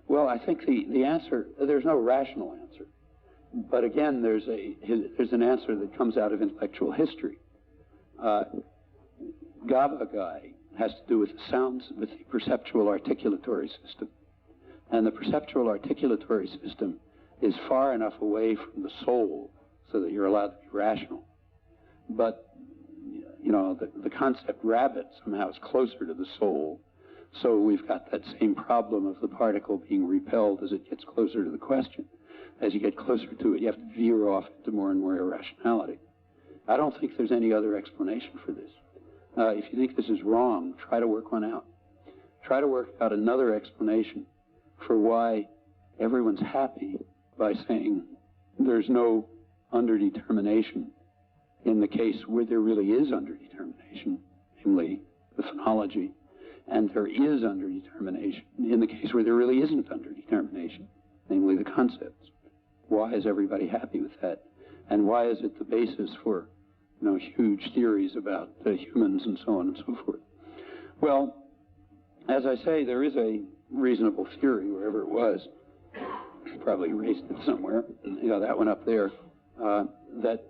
Well, I think the answer, there's no rational answer. But again, there's an answer that comes out of intellectual history. Gaba guy has to do with the sounds, with the perceptual articulatory system. And the perceptual articulatory system is far enough away from the soul so that you're allowed to be rational. But, you know, the concept rabbit somehow is closer to the soul. So we've got that same problem of the particle being repelled as it gets closer to the question. As you get closer to it, you have to veer off into more and more irrationality. I don't think there's any other explanation for this. If you think this is wrong, try to work one out. Try to work out another explanation for why everyone's happy by saying there's no underdetermination in the case where there really is underdetermination, namely the phonology, and there is underdetermination in the case where there really isn't underdetermination, namely the concepts. Why is everybody happy with that? And why is it the basis for, you know, huge theories about humans and so on and so forth? Well, as I say, there is a reasonable theory, wherever it was. Probably erased it somewhere. You know, that one up there, that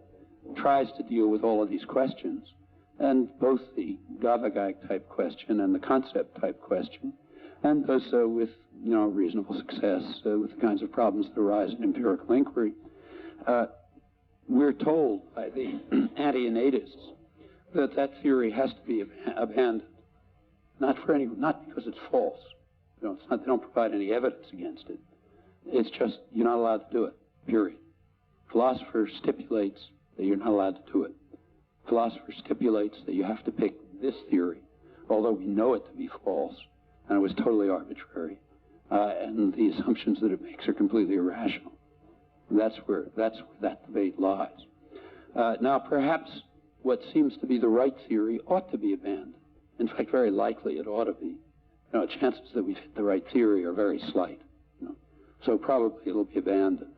tries to deal with all of these questions, and both the Gavagag type question and the concept type question, and does so with, you know, reasonable success with the kinds of problems that arise in empirical inquiry. We're told by the anti-innatists that that theory has to be abandoned, not because it's false. You know, it's not, they don't provide any evidence against it. It's just you're not allowed to do it, period. Philosopher stipulates that you're not allowed to do it. Philosopher stipulates that you have to pick this theory, although we know it to be false, and it was totally arbitrary, and the assumptions that it makes are completely irrational. That's where that debate lies. Now, perhaps what seems to be the right theory ought to be abandoned. In fact, very likely it ought to be. You know, chances that we've hit the right theory are very slight. You know? So probably it'll be abandoned.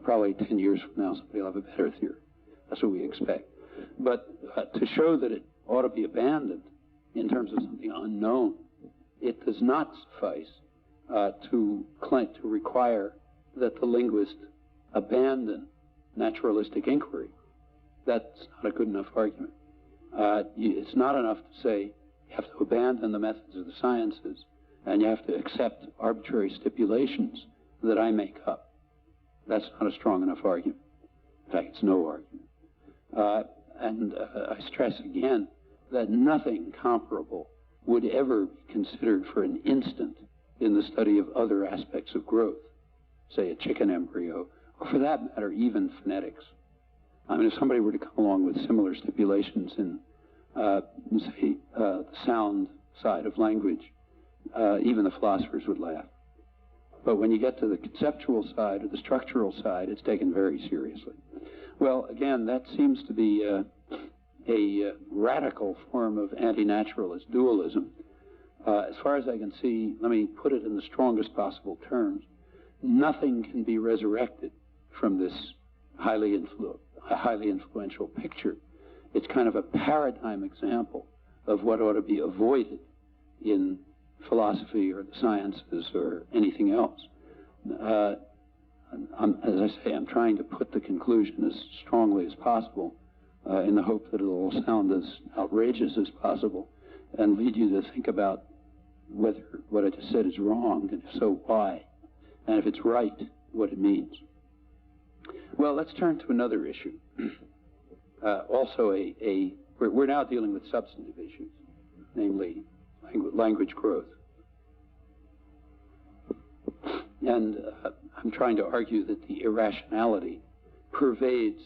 Probably 10 years from now, somebody will have a better theory. That's what we expect. But to show that it ought to be abandoned in terms of something unknown, it does not suffice to require that the linguist abandon naturalistic inquiry. That's not a good enough argument. It's not enough to say you have to abandon the methods of the sciences and you have to accept arbitrary stipulations that I make up. That's not a strong enough argument. In fact, it's no argument. And I stress again that nothing comparable would ever be considered for an instant in the study of other aspects of growth, say a chicken embryo, or for that matter, even phonetics. I mean, if somebody were to come along with similar stipulations in say, the sound side of language, even the philosophers would laugh. But when you get to the conceptual side or the structural side, it's taken very seriously. Well, again, that seems to be a radical form of anti-naturalist dualism. As far as I can see, let me put it in the strongest possible terms, nothing can be resurrected from this highly influential picture. It's kind of a paradigm example of what ought to be avoided in philosophy or the sciences or anything else. As I say, I'm trying to put the conclusion as strongly as possible in the hope that it'll sound as outrageous as possible and lead you to think about whether what I just said is wrong, and if so, why, and if it's right, what it means. Well, let's turn to another issue. Also, we're now dealing with substantive issues, namely language growth. And I'm trying to argue that the irrationality pervades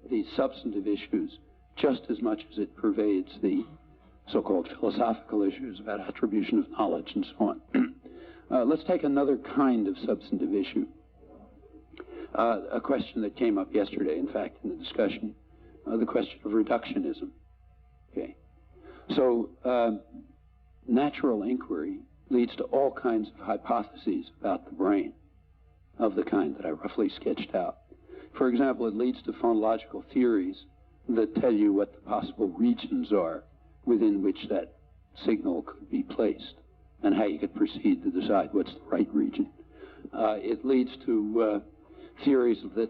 these substantive issues just as much as it pervades the so-called philosophical issues about attribution of knowledge and so on. Let's take another kind of substantive issue. A question that came up yesterday, in fact, in the discussion, the question of reductionism. Okay. So natural inquiry leads to all kinds of hypotheses about the brain of the kind that I roughly sketched out. For example, it leads to phonological theories that tell you what the possible regions are within which that signal could be placed and how you could proceed to decide what's the right region. It leads to theories that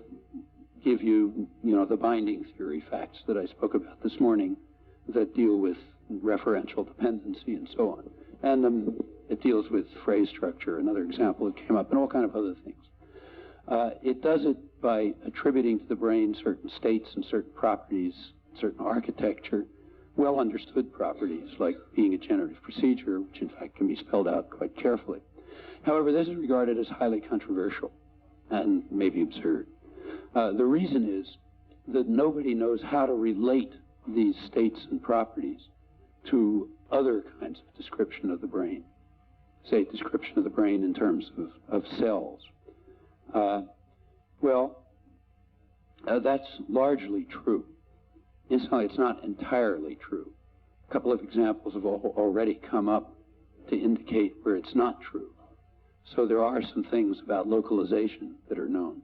give you, the binding theory facts that I spoke about this morning that deal with referential dependency and so on. And it deals with phrase structure, another example that came up, and all kinds of other things. It does it by attributing to the brain certain states and certain properties, certain architecture, well understood properties like being a generative procedure, which in fact can be spelled out quite carefully. However, this is regarded as highly controversial and maybe absurd. The reason is that nobody knows how to relate these states and properties to other kinds of description of the brain, say description of the brain in terms of cells. That's largely true. It's not entirely true. A couple of examples have already come up to indicate where it's not true. So there are some things about localization that are known,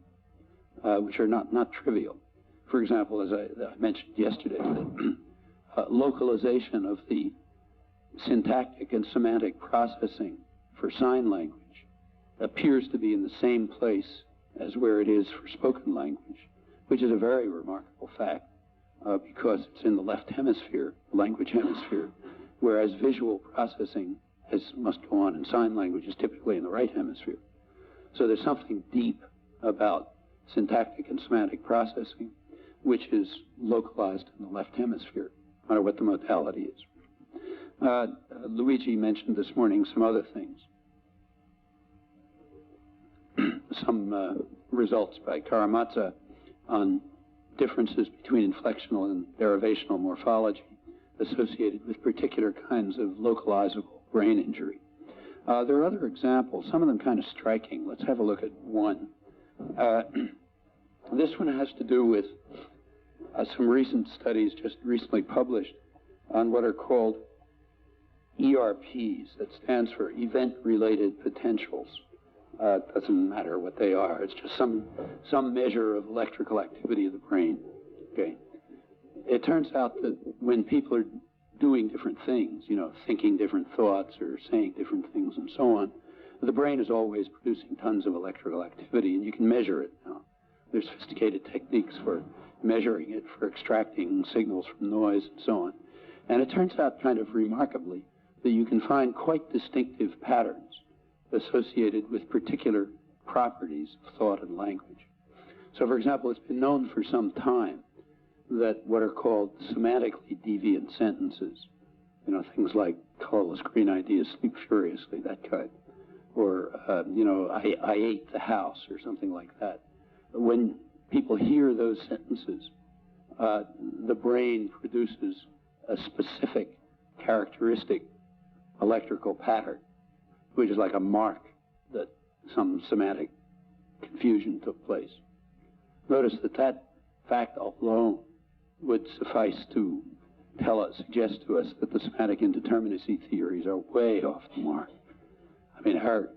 which are not trivial. For example, as I mentioned yesterday, that localization of the syntactic and semantic processing for sign language appears to be in the same place as where it is for spoken language, which is a very remarkable fact because it's in the left hemisphere, language hemisphere, whereas visual processing must go on in sign language is typically in the right hemisphere. So there's something deep about syntactic and semantic processing which is localized in the left hemisphere, no matter what the modality is. Luigi mentioned this morning some other things. Some results by Karamazza on differences between inflectional and derivational morphology associated with particular kinds of localizable brain injury. There are other examples, some of them kind of striking. Let's have a look at one. This one has to do with some recent studies just recently published on what are called ERPs, that stands for event-related potentials. It doesn't matter what they are. It's just some measure of electrical activity of the brain. Okay. It turns out that when people are doing different things, thinking different thoughts or saying different things and so on, the brain is always producing tons of electrical activity, and you can measure it now. There's sophisticated techniques for measuring it, for extracting signals from noise and so on. And it turns out kind of remarkably that you can find quite distinctive patterns associated with particular properties of thought and language. So, for example, it's been known for some time that what are called semantically deviant sentences, things like colorless green ideas sleep furiously, that kind, or, I ate the house, or something like that. When people hear those sentences, the brain produces a specific characteristic electrical pattern, which is like a mark that some semantic confusion took place. Notice that that fact alone would suffice to suggest to us that the semantic indeterminacy theories are way off the mark. I mean, our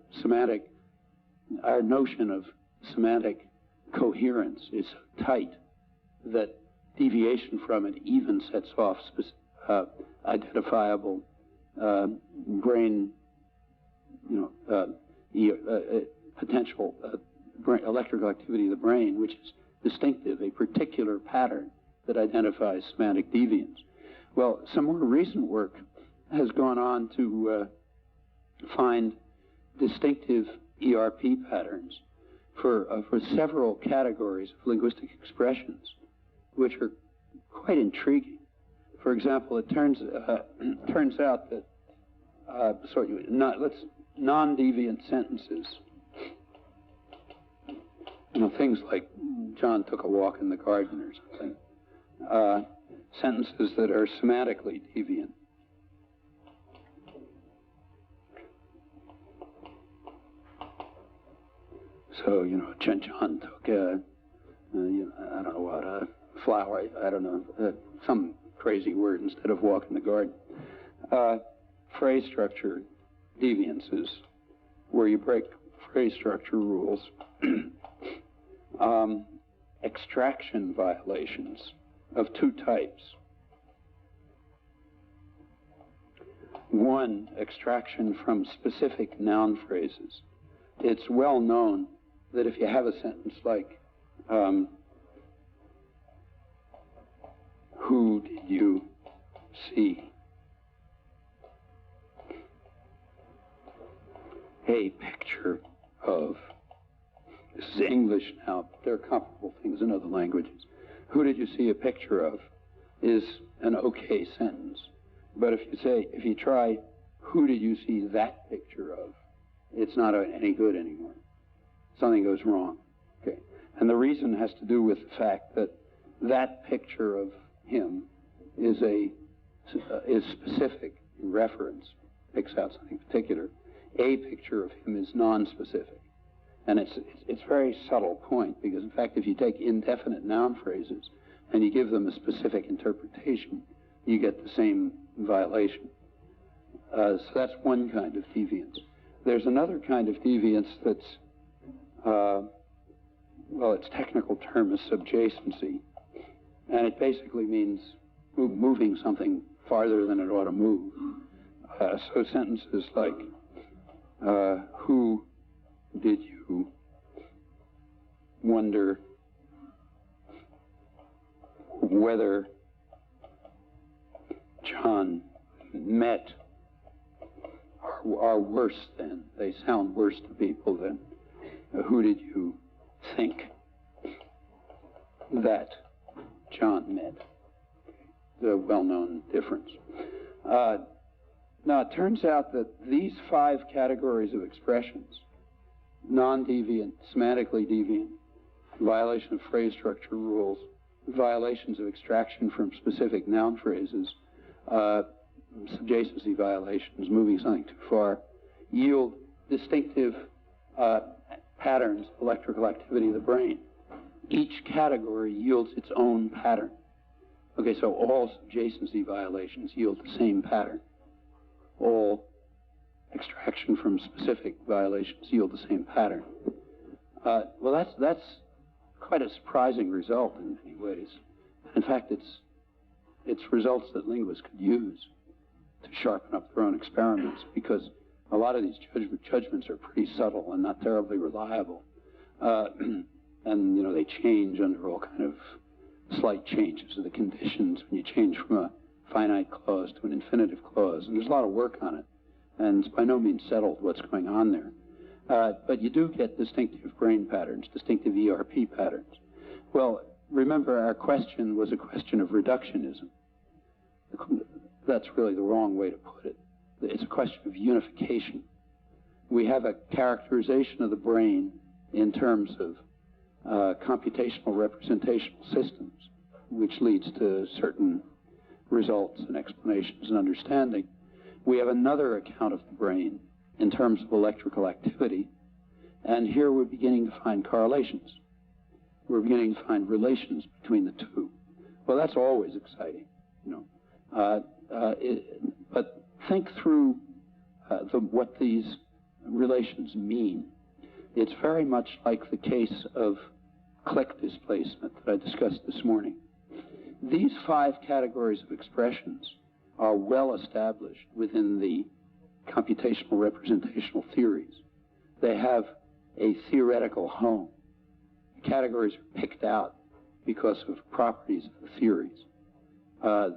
notion of semantic coherence is so tight that deviation from it even sets off identifiable brain, potential electrical activity of the brain, which is distinctive, a particular pattern that identifies semantic deviance. Well, some more recent work has gone on to find distinctive ERP patterns for several categories of linguistic expressions, which are quite intriguing. For example, it turns out that non-deviant sentences, things like John took a walk in the garden or something, sentences that are semantically deviant. So, John took I don't know what, a flower, I don't know, some crazy word instead of walk in the garden. Phrase structure deviances, where you break phrase structure rules. Extraction violations of two types. One, extraction from specific noun phrases. It's well known that if you have a sentence like, who did you see? A picture of. This is English now, but there are comparable things in other languages. Who did you see a picture of is an okay sentence. But if you try, who did you see that picture of? It's not any good anymore. Something goes wrong. Okay. And the reason has to do with the fact that that picture of him is specific in reference, picks out something particular. A picture of him is non-specific. And it's a very subtle point, because in fact, if you take indefinite noun phrases and you give them a specific interpretation, you get the same violation. So that's one kind of deviance. There's another kind of deviance that's, its technical term is subjacency. And it basically means moving something farther than it ought to move. So sentences like, who did you wonder whether John met are worse than, they sound worse to people than, who did you think that John met? The well-known difference. Now, it turns out that these 5 categories of expressions, non-deviant, semantically deviant, violation of phrase structure rules, violations of extraction from specific noun phrases, subjacency violations, moving something too far, yield distinctive patterns of electrical activity of the brain. Each category yields its own pattern. Okay, so all subjacency violations yield the same pattern. All extraction from specific violations yield the same pattern. Well, that's quite a surprising result in many ways. In fact, it's results that linguists could use to sharpen up their own experiments, because a lot of these judgments are pretty subtle and not terribly reliable. And, they change under all kind of slight changes of the conditions when you change from a finite clause to an infinitive clause. And there's a lot of work on it. And it's by no means settled what's going on there. But you do get distinctive brain patterns, distinctive ERP patterns. Well, remember, our question was a question of reductionism. That's really the wrong way to put it. It's a question of unification. We have a characterization of the brain in terms of computational representational systems, which leads to certain results and explanations and understanding. We have another account of the brain in terms of electrical activity, and here we're beginning to find correlations. We're beginning to find relations between the two. Well, that's always exciting, you know. But think through what these relations mean. It's very much like the case of click displacement that I discussed this morning. These 5 categories of expressions are well established within the computational representational theories. They have a theoretical home. The categories are picked out because of properties of the theories.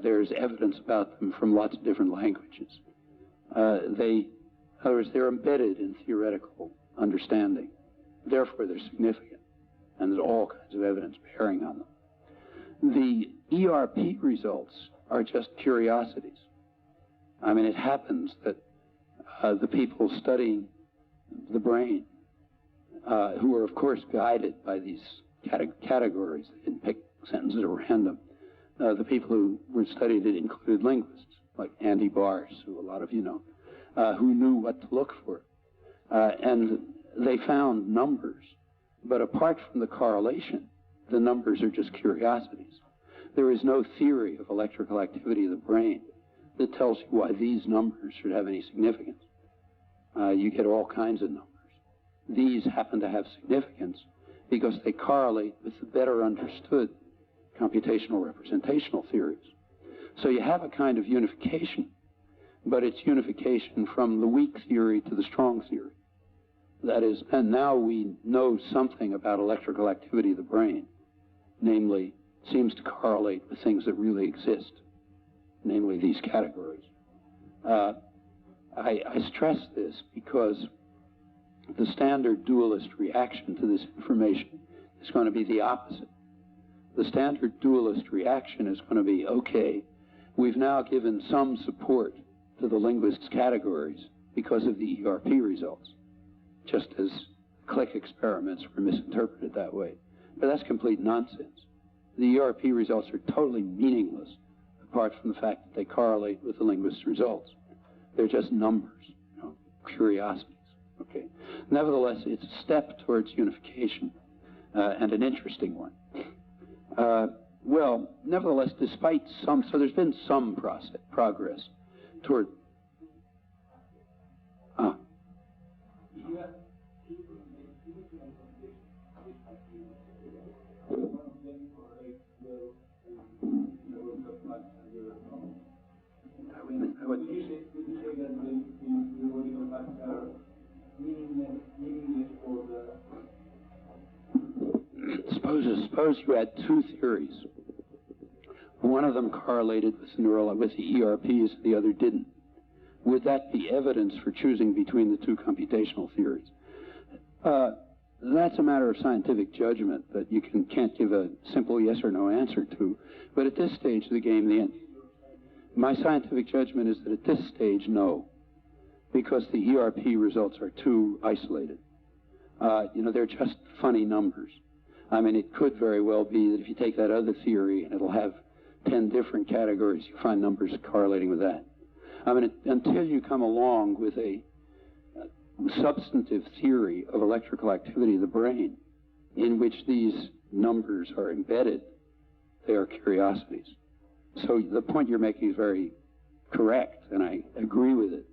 There's evidence about them from lots of different languages. In other words, they're embedded in theoretical understanding. Therefore, they're significant, and there's all kinds of evidence bearing on them. The ERP results are just curiosities. I mean, it happens that the people studying the brain, who are, of course, guided by these categories, they didn't pick sentences at random. The people who were studied it included linguists, like Andy Bars, who a lot of you know, who knew what to look for. And they found numbers, but apart from the correlation, the numbers are just curiosities. There is no theory of electrical activity of the brain that tells you why these numbers should have any significance. You get all kinds of numbers. These happen to have significance because they correlate with the better understood computational representational theories. So you have a kind of unification, but it's unification from the weak theory to the strong theory. That is, and now we know something about electrical activity of the brain, namely, seems to correlate with things that really exist, namely these categories. I stress this because the standard dualist reaction to this information is going to be the opposite. The standard dualist reaction is going to be, okay, we've now given some support to the linguist's categories because of the ERP results, just as click experiments were misinterpreted that way. But that's complete nonsense. The ERP results are totally meaningless apart from the fact that they correlate with the linguist's results. They're just numbers, you know, curiosities. Okay. Nevertheless, it's a step towards unification, and an interesting one. Well, nevertheless, despite some, so there's been some progress toward. Suppose you had 2 theories. One of them correlated with the ERPs, the other didn't. Would that be evidence for choosing between the 2 computational theories? That's a matter of scientific judgment that you can't give a simple yes or no answer to. But at this stage of the game, my scientific judgment is that at this stage, no, because the ERP results are too isolated. You know, they're just funny numbers. I mean, it could very well be that if you take that other theory and it'll have 10 different categories, you find numbers correlating with that. I mean, until you come along with a substantive theory of electrical activity of the brain in which these numbers are embedded, they are curiosities. So the point you're making is very correct, and I agree with it.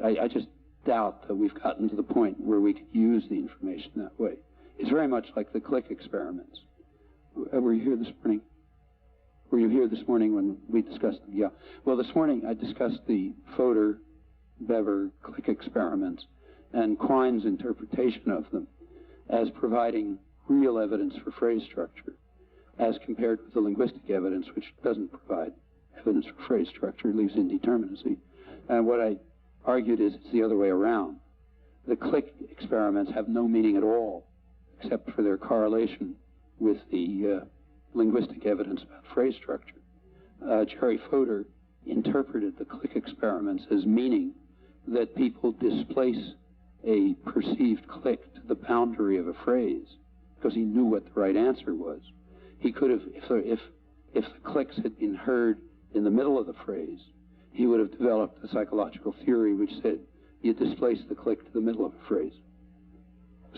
I just doubt that we've gotten to the point where we could use the information that way. It's very much like the click experiments. Were you here this morning? Were you here this morning when we discussed them? Yeah. Well, this morning I discussed the Fodor, Bever click experiments and Quine's interpretation of them as providing real evidence for phrase structure as compared with the linguistic evidence, which doesn't provide evidence for phrase structure, it leaves indeterminacy. And what I argued is it's the other way around. The click experiments have no meaning at all except for their correlation with the linguistic evidence about phrase structure. Jerry Fodor interpreted the click experiments as meaning that people displace a perceived click to the boundary of a phrase because he knew what the right answer was. He could have, if the clicks had been heard in the middle of the phrase, he would have developed a psychological theory which said you displace the click to the middle of a phrase.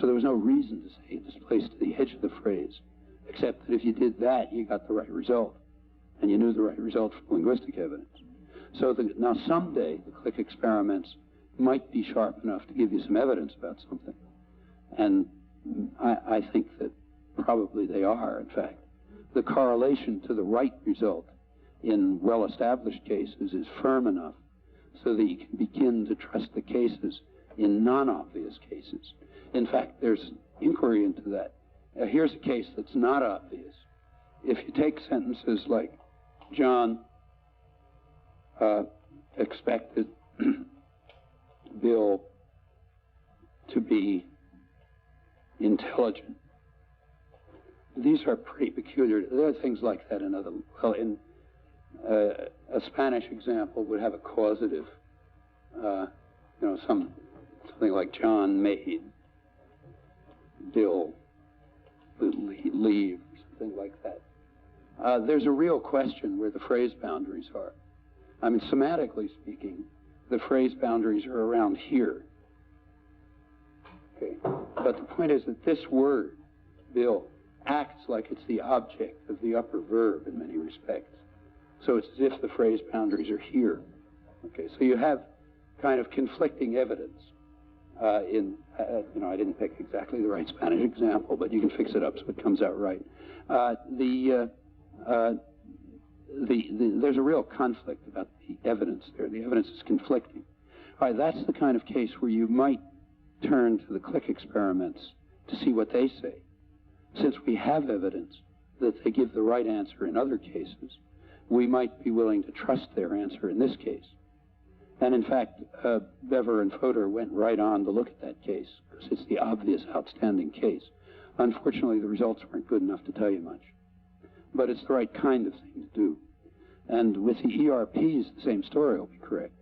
So there was no reason to say you displace to the edge of the phrase, except that if you did that, you got the right result. And you knew the right result from linguistic evidence. So now someday the click experiments might be sharp enough to give you some evidence about something. And I think that probably they are, in fact. The correlation to the right result in well-established cases is firm enough so that you can begin to trust the cases in non-obvious cases. In fact, there's inquiry into that. Here's a case that's not obvious. If you take sentences like, John expected Bill to be intelligent. These are pretty peculiar. There are things like that in other, well, in a Spanish example would have a causative, something like John made Bill leave, something like that. There's a real question where the phrase boundaries are. I mean, semantically speaking, the phrase boundaries are around here. Okay. But the point is that this word, Bill, acts like it's the object of the upper verb in many respects. So it's as if the phrase boundaries are here. Okay, so you have kind of conflicting evidence I didn't pick exactly the right Spanish example, but you can fix it up so it comes out right. There's a real conflict about the evidence there. The evidence is conflicting. All right, that's the kind of case where you might turn to the click experiments to see what they say. Since we have evidence that they give the right answer in other cases, we might be willing to trust their answer in this case. And in fact, Bever and Fodor went right on to look at that case, because it's the obvious outstanding case. Unfortunately, the results weren't good enough to tell you much. But it's the right kind of thing to do. And with the ERPs, the same story will be correct.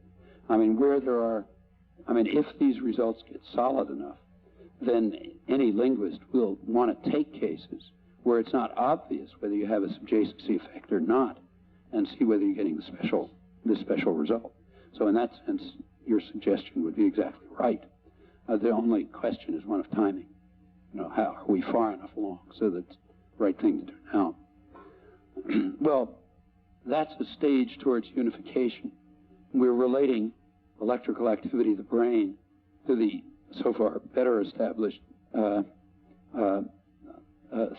I mean, if these results get solid enough, then any linguist will want to take cases where it's not obvious whether you have a subjacency effect or not, and see whether you're getting the special result. So in that sense, your suggestion would be exactly right. The only question is one of timing. How are we far enough along so that's the right thing to do now? Well, that's a stage towards unification. We're relating electrical activity of the brain to the so far better established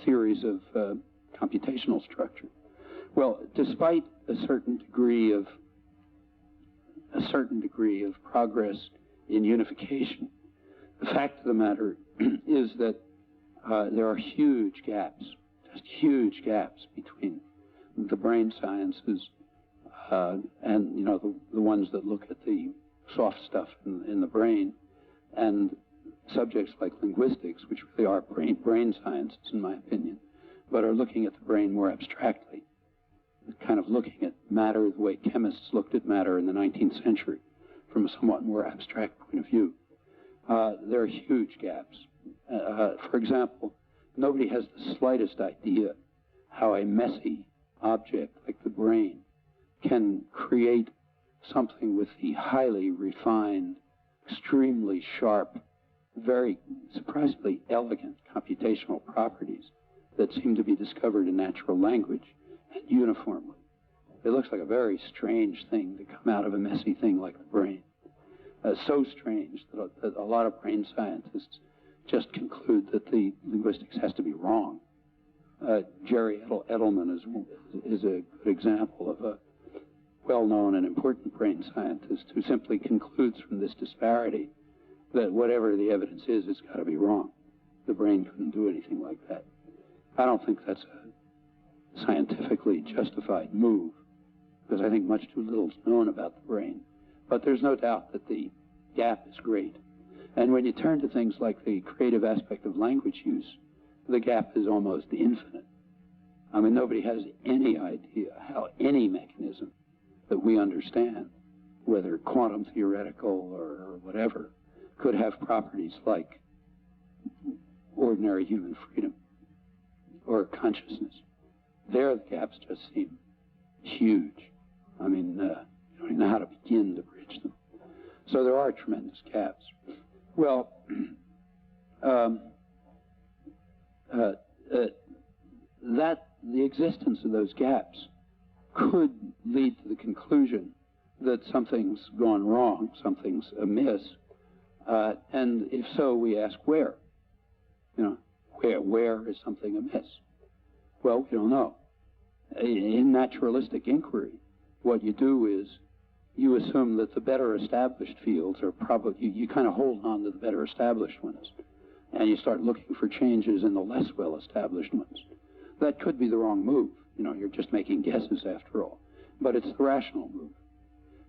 theories of computational structure. Well, despite a certain degree of progress in unification, the fact of the matter is that there are huge gaps, just huge gaps between the brain sciences and the ones that look at the soft stuff in the brain, and subjects like linguistics, which really are brain sciences in my opinion, but are looking at the brain more abstractly, kind of looking at matter the way chemists looked at matter in the 19th century from a somewhat more abstract point of view. There are huge gaps. For example, nobody has the slightest idea how a messy object like the brain can create something with the highly refined, extremely sharp, very surprisingly elegant computational properties that seem to be discovered in natural language and uniformly. It looks like a very strange thing to come out of a messy thing like the brain. So strange that a lot of brain scientists just conclude that the linguistics has to be wrong. Jerry Edelman is a good example of a well-known and important brain scientist who simply concludes from this disparity that whatever the evidence is, it's got to be wrong. The brain couldn't do anything like that. I don't think that's a scientifically justified move, because I think much too little is known about the brain. But there's no doubt that the gap is great. And when you turn to things like the creative aspect of language use, the gap is almost infinite. I mean, nobody has any idea how any mechanism that we understand, whether quantum theoretical or whatever, could have properties like ordinary human freedom or consciousness. There, the gaps just seem huge. I mean, you don't even know how to begin to bridge them. So there are tremendous gaps. Well, the existence of those gaps could lead to the conclusion that something's gone wrong, something's amiss, and if so, we ask where. You know, where is something amiss? Well, we don't know. In naturalistic inquiry, what you do is you assume that the better established fields are probably, you kind of hold on to the better established ones, and you start looking for changes in the less well established ones. That could be the wrong move. You know, you're just making guesses after all, but it's the rational move.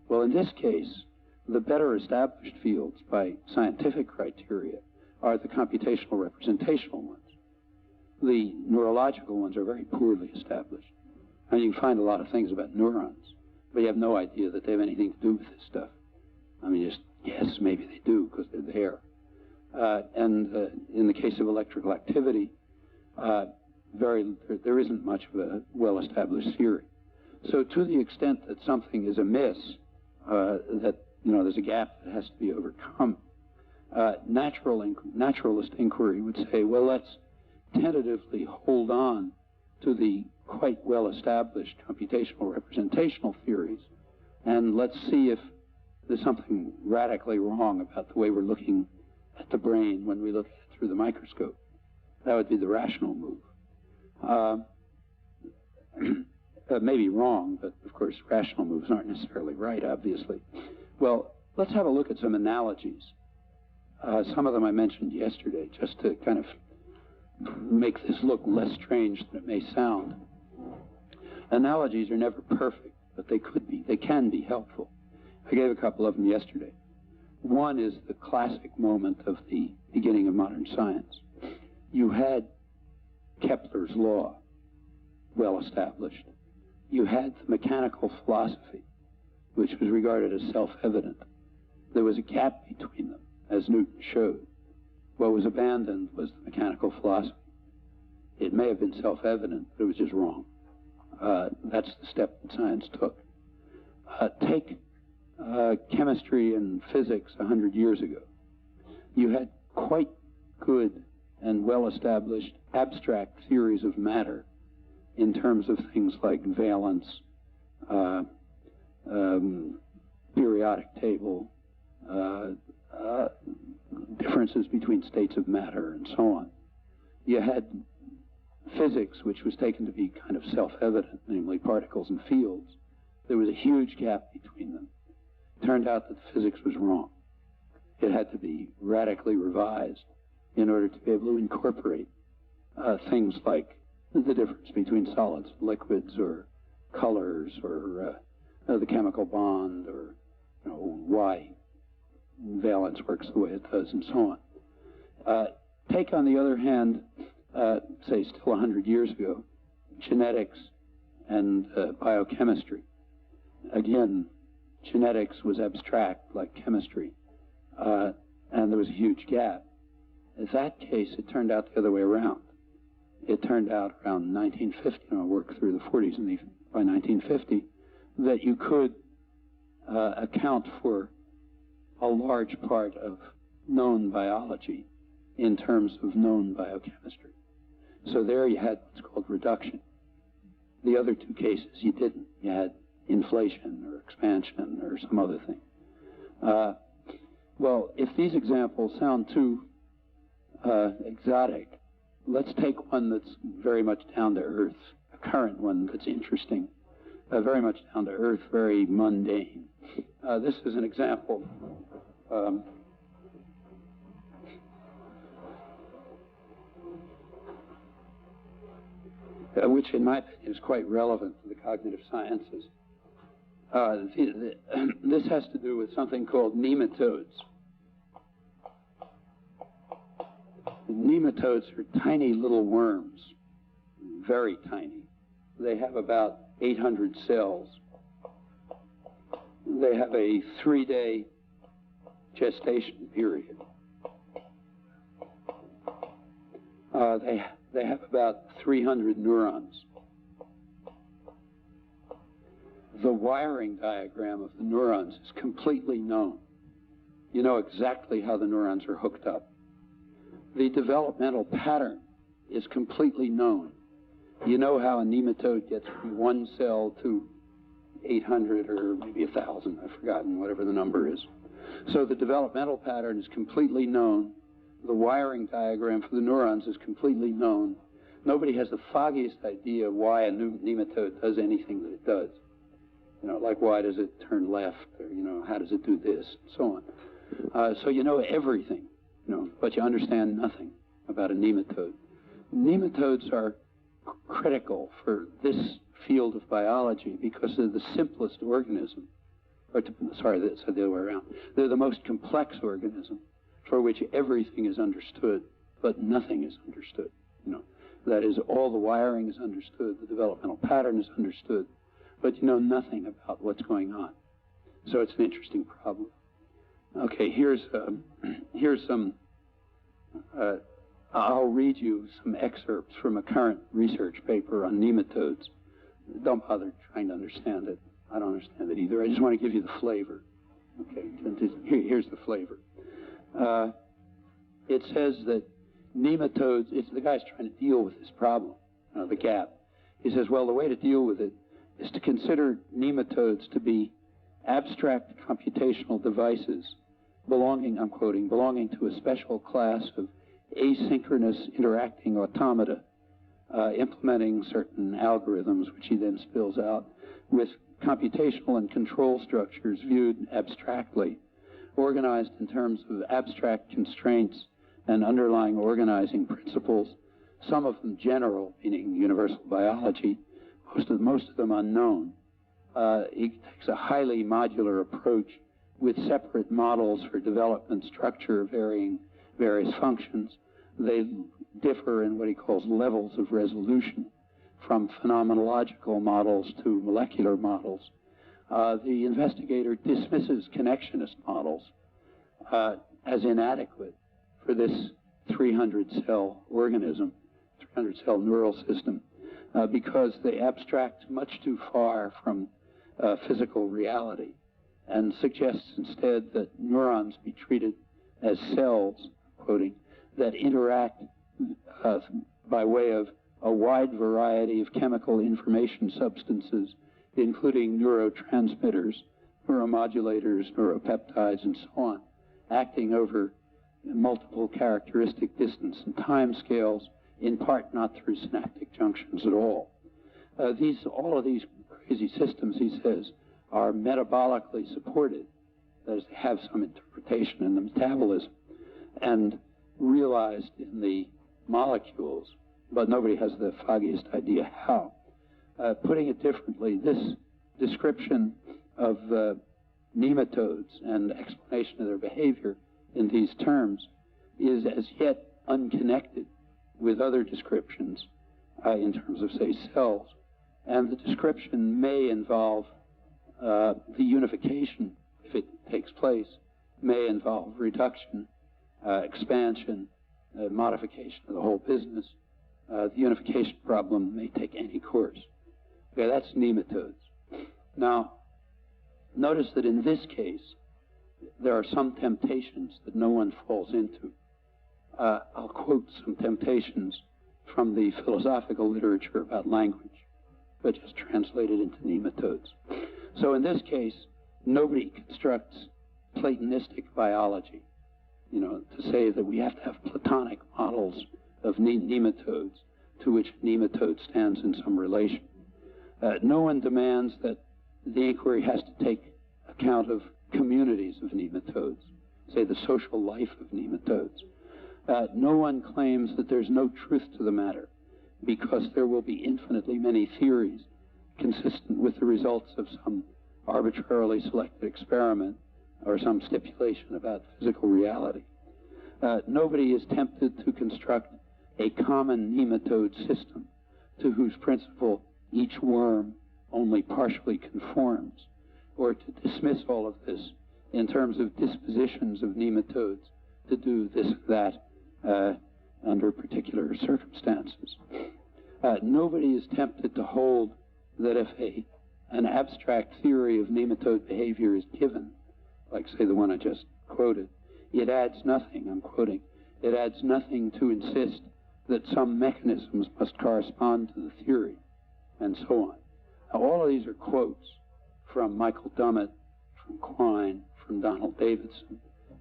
Well, in this case, the better established fields by scientific criteria are the computational representational ones. The neurological ones are very poorly established. And you can find a lot of things about neurons, but you have no idea that they have anything to do with this stuff. I mean, just, yes, maybe they do because they're there. In the case of electrical activity, there isn't much of a well-established theory. So to the extent that something is amiss, that, you know, there's a gap that has to be overcome, naturalist inquiry would say, well, let's tentatively hold on to the quite well-established computational representational theories, and let's see if there's something radically wrong about the way we're looking at the brain when we look at it through the microscope. That would be the rational move. Maybe wrong, but of course rational moves aren't necessarily right, obviously. Well, let's have a look at some analogies. Some of them I mentioned yesterday, just to kind of make this look less strange than it may sound. Analogies are never perfect, but they can be helpful. I gave a couple of them yesterday. One is the classic moment of the beginning of modern science. You had Kepler's law, well established. You had the mechanical philosophy, which was regarded as self-evident. There was a gap between them, as Newton showed. What was abandoned was the mechanical philosophy. It may have been self-evident, but it was just wrong. That's the step that science took. Take chemistry and physics 100 years ago. You had quite good and well-established abstract theories of matter in terms of things like valence, periodic table, differences between states of matter, and so on. You had physics, which was taken to be kind of self-evident, namely particles and fields. There was a huge gap between them. It turned out that the physics was wrong. It had to be radically revised in order to be able to incorporate things like the difference between solids and liquids, or colors, or the chemical bond, or why valence works the way it does, and so on. Take, on the other hand, say still 100 years ago, genetics and biochemistry. Again, genetics was abstract like chemistry, and there was a huge gap. In that case, it turned out the other way around. It turned out around 1950, and I'll work through the 40s, and even by 1950, that you could account for a large part of known biology in terms of known biochemistry. So there you had what's called reduction. The other two cases you didn't. You had inflation or expansion or some other thing. Well, if these examples sound too exotic, let's take one that's very much down to earth, a current one that's interesting, very much down to earth, very mundane. This is an example which in my opinion is quite relevant to the cognitive sciences. This has to do with something called nematodes. Nematodes are tiny little worms, very tiny. They have about 800 cells. They have a 3-day gestation period. They have about 300 neurons. the wiring diagram of the neurons is completely known. You know exactly how the neurons are hooked up. The developmental pattern is completely known. You know how a nematode gets from one cell to 800 or maybe 1,000, I've forgotten, whatever the number is. So the developmental pattern is completely known. The wiring diagram for the neurons is completely known. Nobody has the foggiest idea why a nematode does anything that it does. You know, like why does it turn left, or, you know, how does it do this, and so on. So you know everything, you know, but you understand nothing about a nematode. Nematodes are critical for this field of biology because they're the simplest organism. Sorry, that's the other way around. They're the most complex organism for which everything is understood, but nothing is understood. You know, that is, all the wiring is understood, the developmental pattern is understood, but you know nothing about what's going on. So it's an interesting problem. Okay, here's some. I'll read you some excerpts from a current research paper on nematodes. Don't bother trying to understand it. I don't understand it either. I just want to give you the flavor. Okay, here's the flavor. It says that nematodes, the guy's trying to deal with this problem, the gap. He says, well, the way to deal with it is to consider nematodes to be abstract computational devices belonging, I'm quoting, belonging to a special class of asynchronous interacting automata, implementing certain algorithms, which he then spills out, with computational and control structures viewed abstractly, organized in terms of abstract constraints and underlying organizing principles, some of them general, meaning universal biology, most of them unknown. He takes a highly modular approach with separate models for development structure varying various functions. They differ in what he calls levels of resolution, from phenomenological models to molecular models. The investigator dismisses connectionist models as inadequate for this 300-cell organism, 300-cell neural system, because they abstract much too far from physical reality, and suggests instead that neurons be treated as cells, quoting, that interact by way of a wide variety of chemical information substances, including neurotransmitters, neuromodulators, neuropeptides, and so on, acting over multiple characteristic distance and time scales, in part not through synaptic junctions at all. All of these crazy systems, he says, are metabolically supported, that is, they have some interpretation in the metabolism, and realized in the molecules, but nobody has the foggiest idea how. Putting it differently, this description of nematodes and explanation of their behavior in these terms is as yet unconnected with other descriptions in terms of, say, cells. And the description may involve the unification, if it takes place, may involve reduction, expansion, modification of the whole business. The unification problem may take any course. Okay, that's nematodes. Now, notice that in this case, there are some temptations that no one falls into. I'll quote some temptations from the philosophical literature about language, but just translated into nematodes. So in this case, nobody constructs Platonistic biology, to say that we have to have Platonic models of nematodes to which nematode stands in some relation. No one demands that the inquiry has to take account of communities of nematodes, say the social life of nematodes. No one claims that there's no truth to the matter, because there will be infinitely many theories consistent with the results of some arbitrarily selected experiment or some stipulation about physical reality. Nobody is tempted to construct a common nematode system to whose principle each worm only partially conforms, or to dismiss all of this in terms of dispositions of nematodes to do this or that under particular circumstances. Nobody is tempted to hold that if an abstract theory of nematode behavior is given, like, say, the one I just quoted, it adds nothing, I'm quoting, it adds nothing to insist that some mechanisms must correspond to the theory, and so on. Now, all of these are quotes from Michael Dummett, from Quine, from Donald Davidson,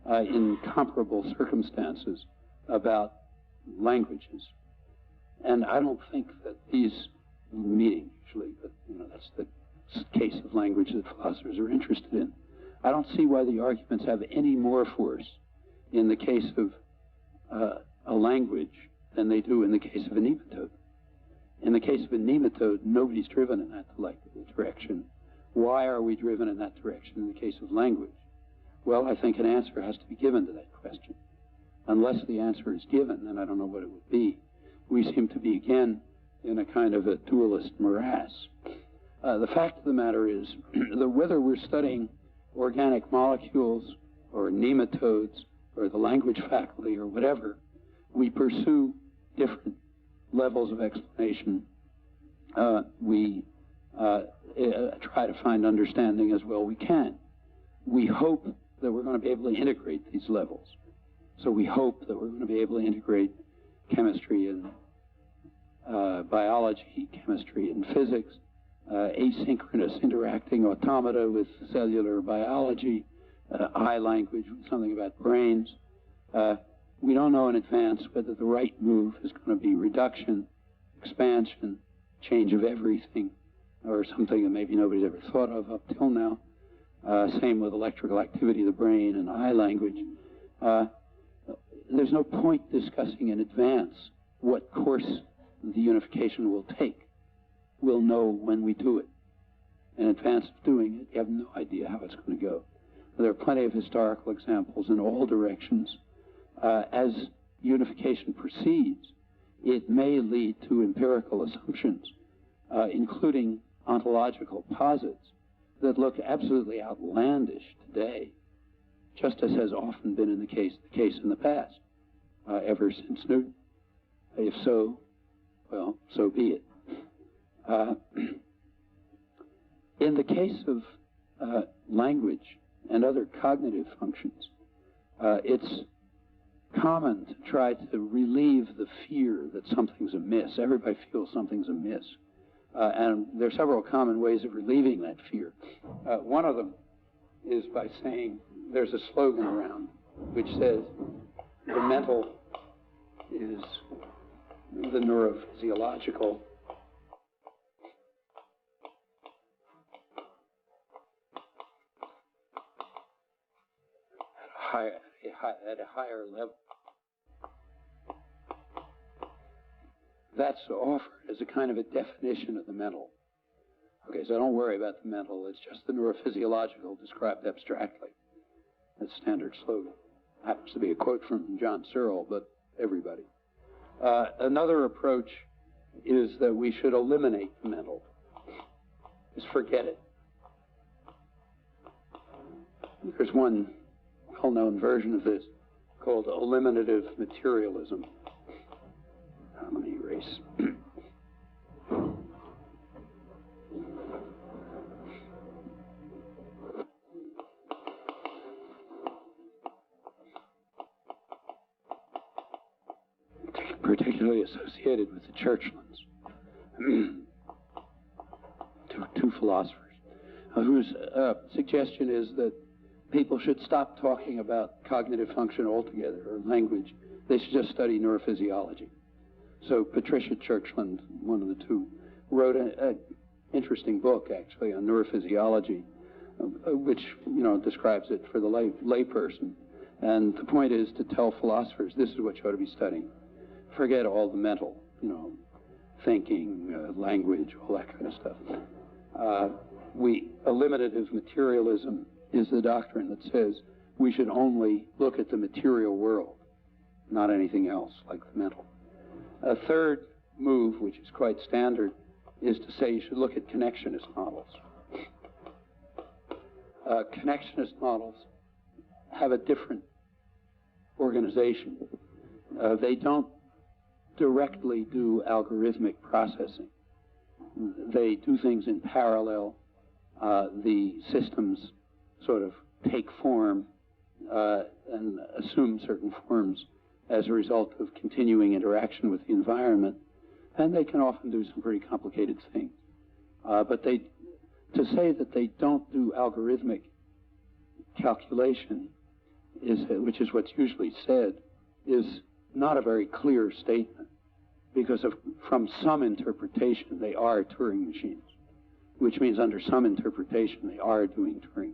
in comparable circumstances about languages. And I don't think that these meeting usually, but that's the case of language that philosophers are interested in. I don't see why the arguments have any more force in the case of a language than they do in the case of a nematode. In the case of a nematode, nobody's driven in that direction. Why are we driven in that direction in the case of language? Well, I think an answer has to be given to that question. Unless the answer is given, then I don't know what it would be. We seem to be, again, in a kind of a dualist morass. The fact of the matter is that whether we're studying organic molecules or nematodes or the language faculty or whatever, we pursue different levels of explanation. We try to find understanding as well we can. We hope that we're going to be able to integrate these levels. So we hope that we're going to be able to integrate chemistry and biology, chemistry and physics, asynchronous interacting automata with cellular biology, eye language with something about brains. We don't know in advance whether the right move is going to be reduction, expansion, change of everything, or something that maybe nobody's ever thought of up till now. Same with electrical activity of the brain and eye language. There's no point discussing in advance what course the unification will take. We'll know when we do it. In advance of doing it, you have no idea how it's going to go. There are plenty of historical examples in all directions. As unification proceeds, it may lead to empirical assumptions, including ontological posits, that look absolutely outlandish today, just as has often been the case in the past, ever since Newton. If so, well, so be it. In the case of language and other cognitive functions, it's common to try to relieve the fear that something's amiss. Everybody feels something's amiss. And there are several common ways of relieving that fear. One of them is by saying, there's a slogan around which says, the mental is the neurophysiological at a higher level. That's offered as a kind of a definition of the mental. Okay, so don't worry about the mental. It's just the neurophysiological described abstractly. That's standard slogan. Happens to be a quote from John Searle, but everybody. Another approach is that we should eliminate the mental. Just forget it. There's one well-known version of this called eliminative materialism. Let me erase. Particularly associated with the Churchlands. two philosophers whose suggestion is that people should stop talking about cognitive function altogether, or language. They should just study neurophysiology. So Patricia Churchland, one of the two, wrote an interesting book, actually, on neurophysiology, which, describes it for the layperson. And the point is to tell philosophers, this is what you ought to be studying. Forget all the mental, thinking, language, all that kind of stuff. Eliminative materialism is the doctrine that says we should only look at the material world, not anything else like the mental. A third move, which is quite standard, is to say you should look at connectionist models. Connectionist models have a different organization. They don't directly do algorithmic processing. They do things in parallel, the systems sort of take form and assume certain forms as a result of continuing interaction with the environment, and they can often do some pretty complicated things. But to say that they don't do algorithmic calculation, which is what's usually said, is not a very clear statement, because from some interpretation they are Turing machines, which means under some interpretation they are doing Turing,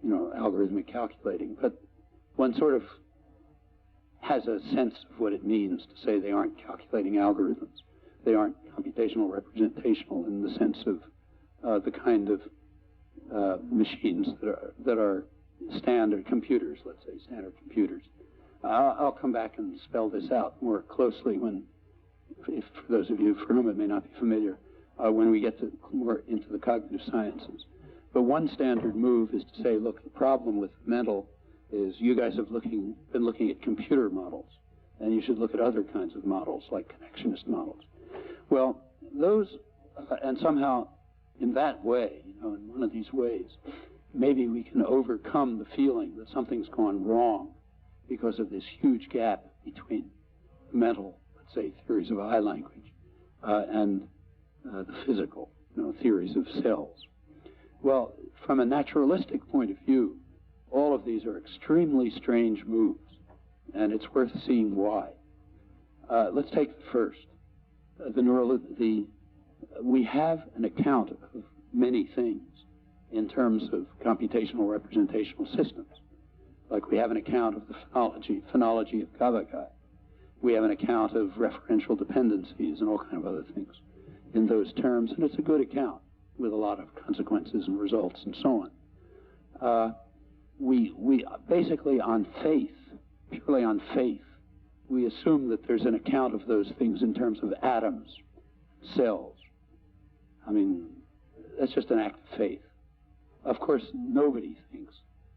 algorithmic calculating. But one sort of has a sense of what it means to say they aren't calculating algorithms. They aren't computational representational in the sense of the kind of machines that are standard computers, let's say, standard computers. I'll come back and spell this out more closely if for those of you for whom it may not be familiar, when we get more into the cognitive sciences. But one standard move is to say, look, the problem with mental is you guys have been looking at computer models, and you should look at other kinds of models, like connectionist models. Well, those, and somehow in that way, in one of these ways, maybe we can overcome the feeling that something's gone wrong because of this huge gap between mental, let's say, theories of I language and the physical, theories of cells. Well, from a naturalistic point of view, all of these are extremely strange moves, and it's worth seeing why. Let's take the first. We have an account of many things in terms of computational representational systems. Like we have an account of the phonology of Gavagai. We have an account of referential dependencies and all kinds of other things in those terms, and it's a good account with a lot of consequences and results and so on. We basically on faith, purely on faith, we assume that there's an account of those things in terms of atoms, cells. I mean, that's just an act of faith. Of course, nobody thinks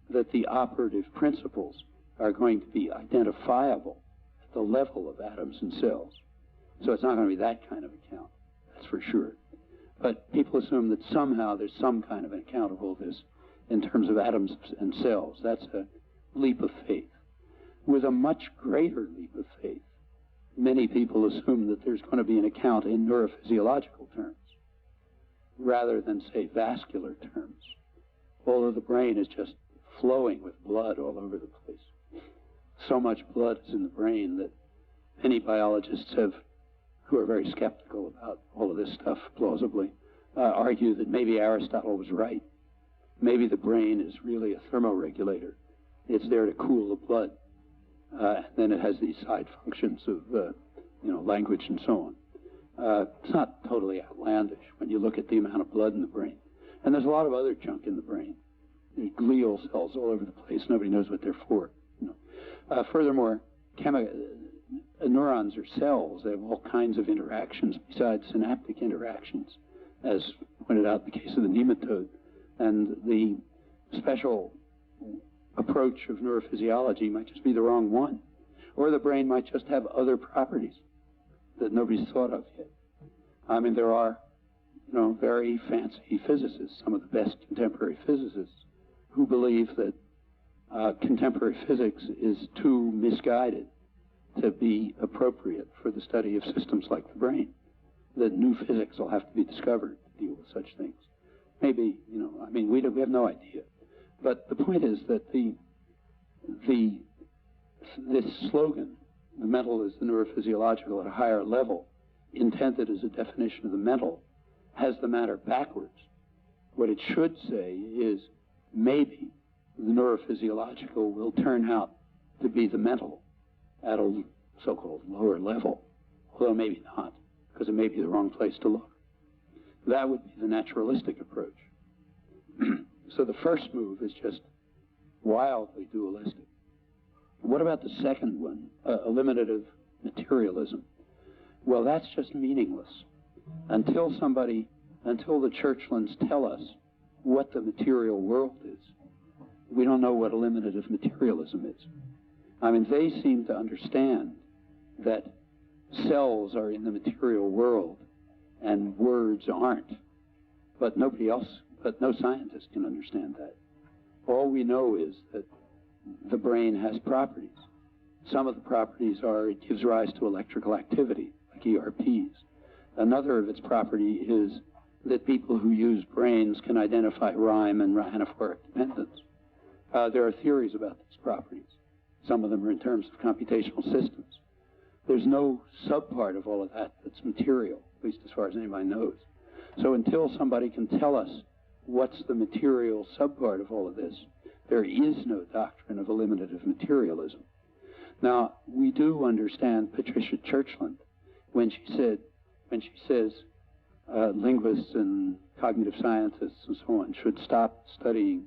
that the operative principles are going to be identifiable at the level of atoms and cells. So it's not going to be that kind of account, that's for sure. But people assume that somehow there's some kind of an account of all this in terms of atoms and cells. That's a leap of faith. With a much greater leap of faith, many people assume that there's going to be an account in neurophysiological terms rather than, say, vascular terms, although the brain is just flowing with blood all over the place. So much blood is in the brain that many biologists who are very skeptical about all of this stuff, plausibly, argue that maybe Aristotle was right. Maybe the brain is really a thermoregulator. It's there to cool the blood. And then it has these side functions of, language and so on. It's not totally outlandish when you look at the amount of blood in the brain. And there's a lot of other junk in the brain. There's glial cells all over the place. Nobody knows what they're for. Furthermore, neurons are cells. They have all kinds of interactions besides synaptic interactions, as pointed out in the case of the nematode. And the special approach of neurophysiology might just be the wrong one. Or the brain might just have other properties that nobody's thought of yet. I mean, there are, very fancy physicists, some of the best contemporary physicists, who believe that contemporary physics is too misguided to be appropriate for the study of systems like the brain, that new physics will have to be discovered to deal with such things. Maybe, we have no idea. But the point is that this slogan, the mental is the neurophysiological at a higher level, intended as a definition of the mental, has the matter backwards. What it should say is maybe the neurophysiological will turn out to be the mental at a so-called lower level, although maybe not, because it may be the wrong place to look. That would be the naturalistic approach. So the first move is just wildly dualistic. What about the second one, eliminative materialism? Well, that's just meaningless. Until the churchlings tell us what the material world is, we don't know what eliminative materialism is. I mean, they seem to understand that cells are in the material world and words aren't. But nobody else but no scientist can understand that. All we know is that the brain has properties. Some of the properties are it gives rise to electrical activity, like ERPs. Another of its property is that people who use brains can identify rhyme and anaphoric dependence. There are theories about these properties. Some of them are in terms of computational systems. There's no subpart of all of that that's material, at least as far as anybody knows. So until somebody can tell us what's the material subpart of all of this, there is no doctrine of eliminative materialism. Now, we do understand Patricia Churchland when she says linguists and cognitive scientists and so on should stop studying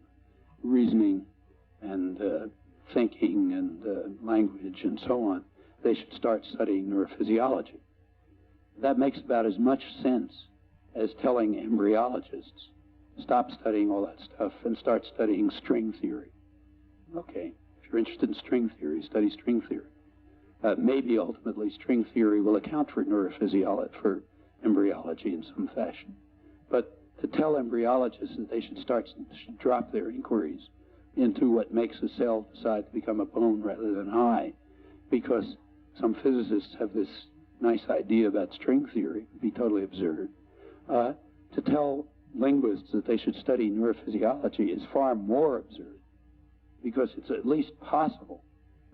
reasoning and thinking and language and so on. They should start studying neurophysiology. That makes about as much sense as telling embryologists, stop studying all that stuff and start studying string theory. Okay, if you're interested in string theory, study string theory. Maybe ultimately string theory will account for neurophysiology, for embryology in some fashion. But to tell embryologists that they should drop their inquiries into what makes a cell decide to become a bone rather than eye, because some physicists have this nice idea about string theory, would be totally absurd. To tell linguists that they should study neurophysiology is far more absurd, because it's at least possible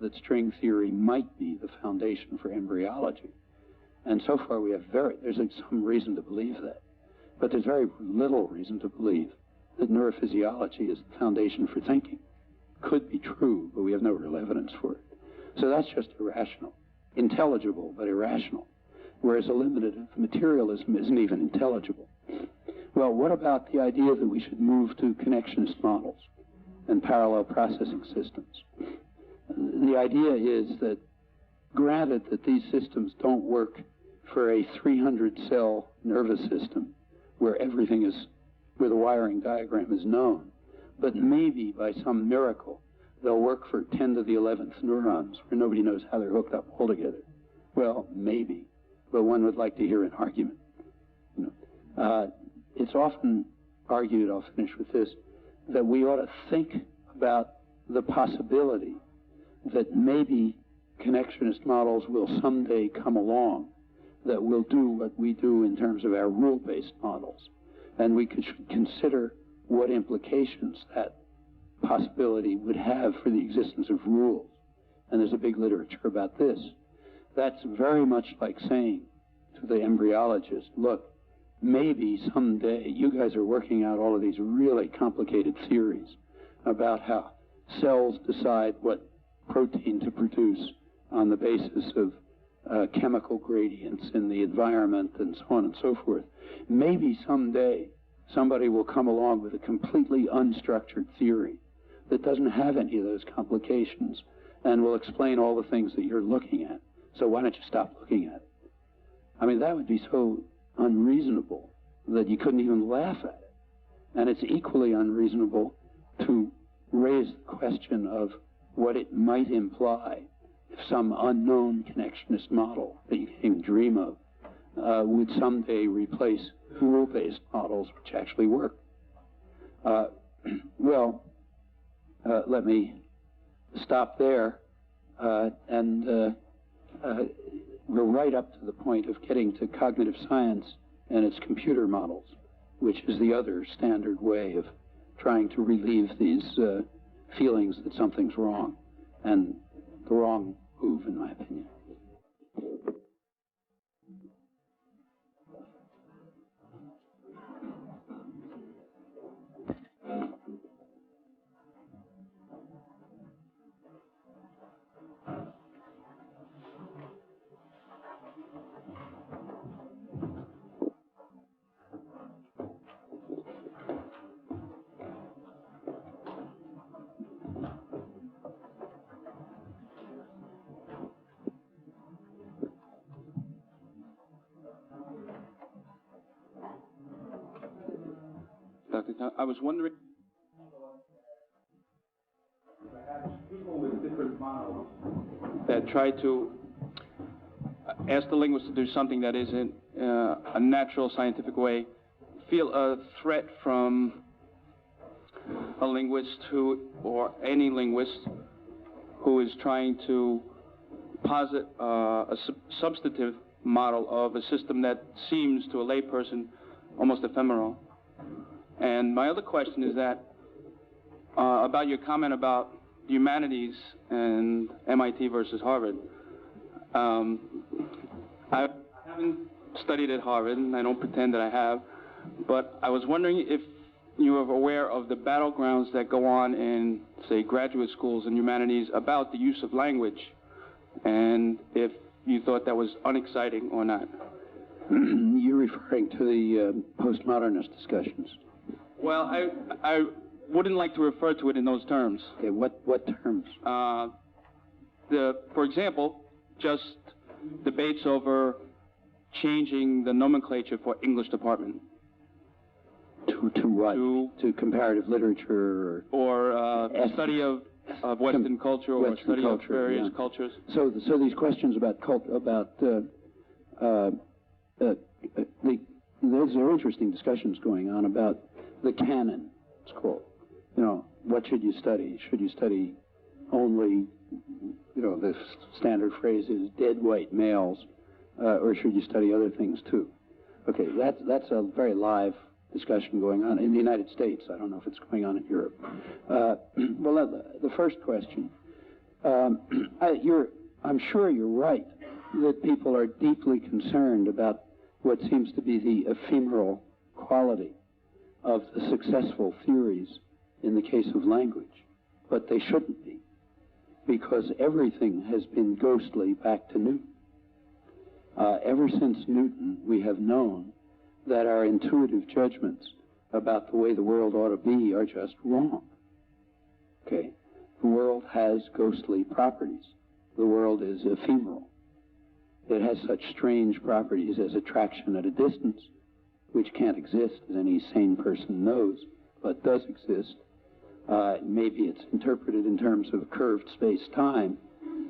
that string theory might be the foundation for embryology. And so far there's some reason to believe that. But there's very little reason to believe that neurophysiology is the foundation for thinking. Could be true, but we have no real evidence for it. So that's just irrational. Intelligible, but irrational. Whereas eliminative materialism isn't even intelligible. Well, what about the idea that we should move to connectionist models and parallel processing systems? The idea is that, granted that these systems don't work for a 300-cell nervous system where where the wiring diagram is known, but maybe by some miracle they'll work for 10 to the 11th neurons where nobody knows how they're hooked up altogether. Well, maybe, but one would like to hear an argument. It's often argued, I'll finish with this, that we ought to think about the possibility that maybe connectionist models will someday come along that will do what we do in terms of our rule-based models. And we should consider what implications that possibility would have for the existence of rules. And there's a big literature about this. That's very much like saying to the embryologist, look, maybe someday you guys are working out all of these really complicated theories about how cells decide what protein to produce on the basis of chemical gradients in the environment and so on and so forth. Maybe someday somebody will come along with a completely unstructured theory that doesn't have any of those complications and will explain all the things that you're looking at. So why don't you stop looking at it? I mean, that would be so unreasonable that you couldn't even laugh at it. And it's equally unreasonable to raise the question of what it might imply if some unknown connectionist model that you can't even dream of would someday replace rule-based models which actually work. Let me stop there, and we're right up to the point of getting to cognitive science and its computer models, which is the other standard way of trying to relieve these feelings that something's wrong, and the wrong move, in my opinion. I was wondering, perhaps people with different models that try to ask the linguist to do something that isn't a natural scientific way feel a threat from a linguist or any linguist who is trying to posit a substantive model of a system that seems to a layperson almost ephemeral. And my other question is that about your comment about humanities and MIT versus Harvard. I haven't studied at Harvard, and I don't pretend that I have, but I was wondering if you are aware of the battlegrounds that go on in, say, graduate schools in humanities about the use of language, and if you thought that was unexciting or not. You're referring to the postmodernist discussions. Well, I wouldn't like to refer to it in those terms. Okay, what terms? For example, just debates over changing the nomenclature for English department. To what? To comparative literature? Or study of Western culture, or Western study culture, of various yeah. cultures. So these questions about those are interesting discussions going on about the canon, it's called. You know, what should you study? Should you study only, you know, the standard phrase is dead white males, or should you study other things too? Okay, that's a very live discussion going on in the United States. I don't know if it's going on in Europe. Well, the first question, I'm sure you're right that people are deeply concerned about what seems to be the ephemeral quality of the successful theories in the case of language, but they shouldn't be, because everything has been ghostly back to Newton. Ever since Newton, we have known that our intuitive judgments about the way the world ought to be are just wrong. Okay? The world has ghostly properties. The world is ephemeral. It has such strange properties as attraction at a distance, which can't exist, as any sane person knows, but does exist. Maybe it's interpreted in terms of curved space-time,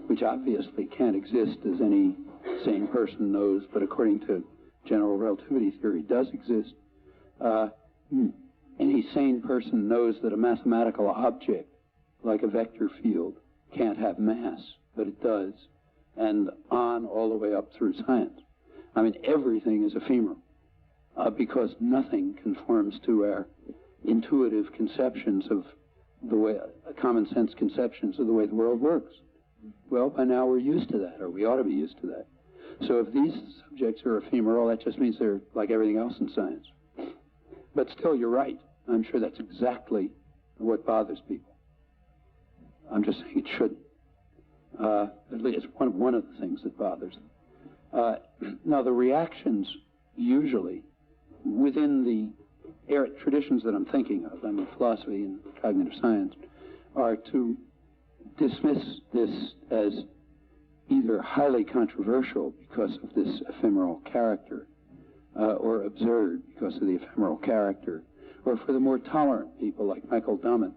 which obviously can't exist, as any sane person knows, but according to general relativity theory does exist. Any sane person knows that a mathematical object, like a vector field, can't have mass, but it does, and on all the way up through science. I mean, everything is ephemeral, because nothing conforms to our intuitive conceptions of the way, common sense conceptions of the way the world works. Well, by now we're used to that, or we ought to be used to that. So if these subjects are ephemeral, that just means they're like everything else in science. But still, you're right. I'm sure that's exactly what bothers people. I'm just saying it shouldn't. At least it's one of the things that bothers them. Now, the reactions usually within the traditions that I'm thinking of, I mean philosophy and cognitive science, are to dismiss this as either highly controversial because of this ephemeral character, or absurd because of the ephemeral character, or for the more tolerant people like Michael Dummett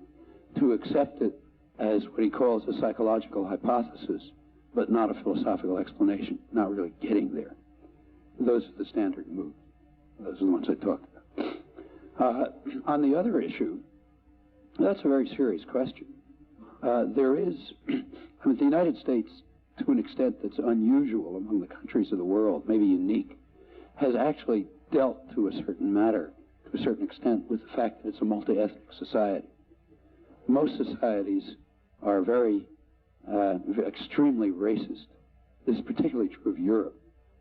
to accept it as what he calls a psychological hypothesis, but not a philosophical explanation, not really getting there. Those are the standard moves. Those are the ones I talked about. On the other issue, that's a very serious question. There is, I mean, the United States, to an extent that's unusual among the countries of the world, maybe unique, has actually dealt to a certain matter, to a certain extent, with the fact that it's a multi-ethnic society. Most societies are extremely racist. This is particularly true of Europe,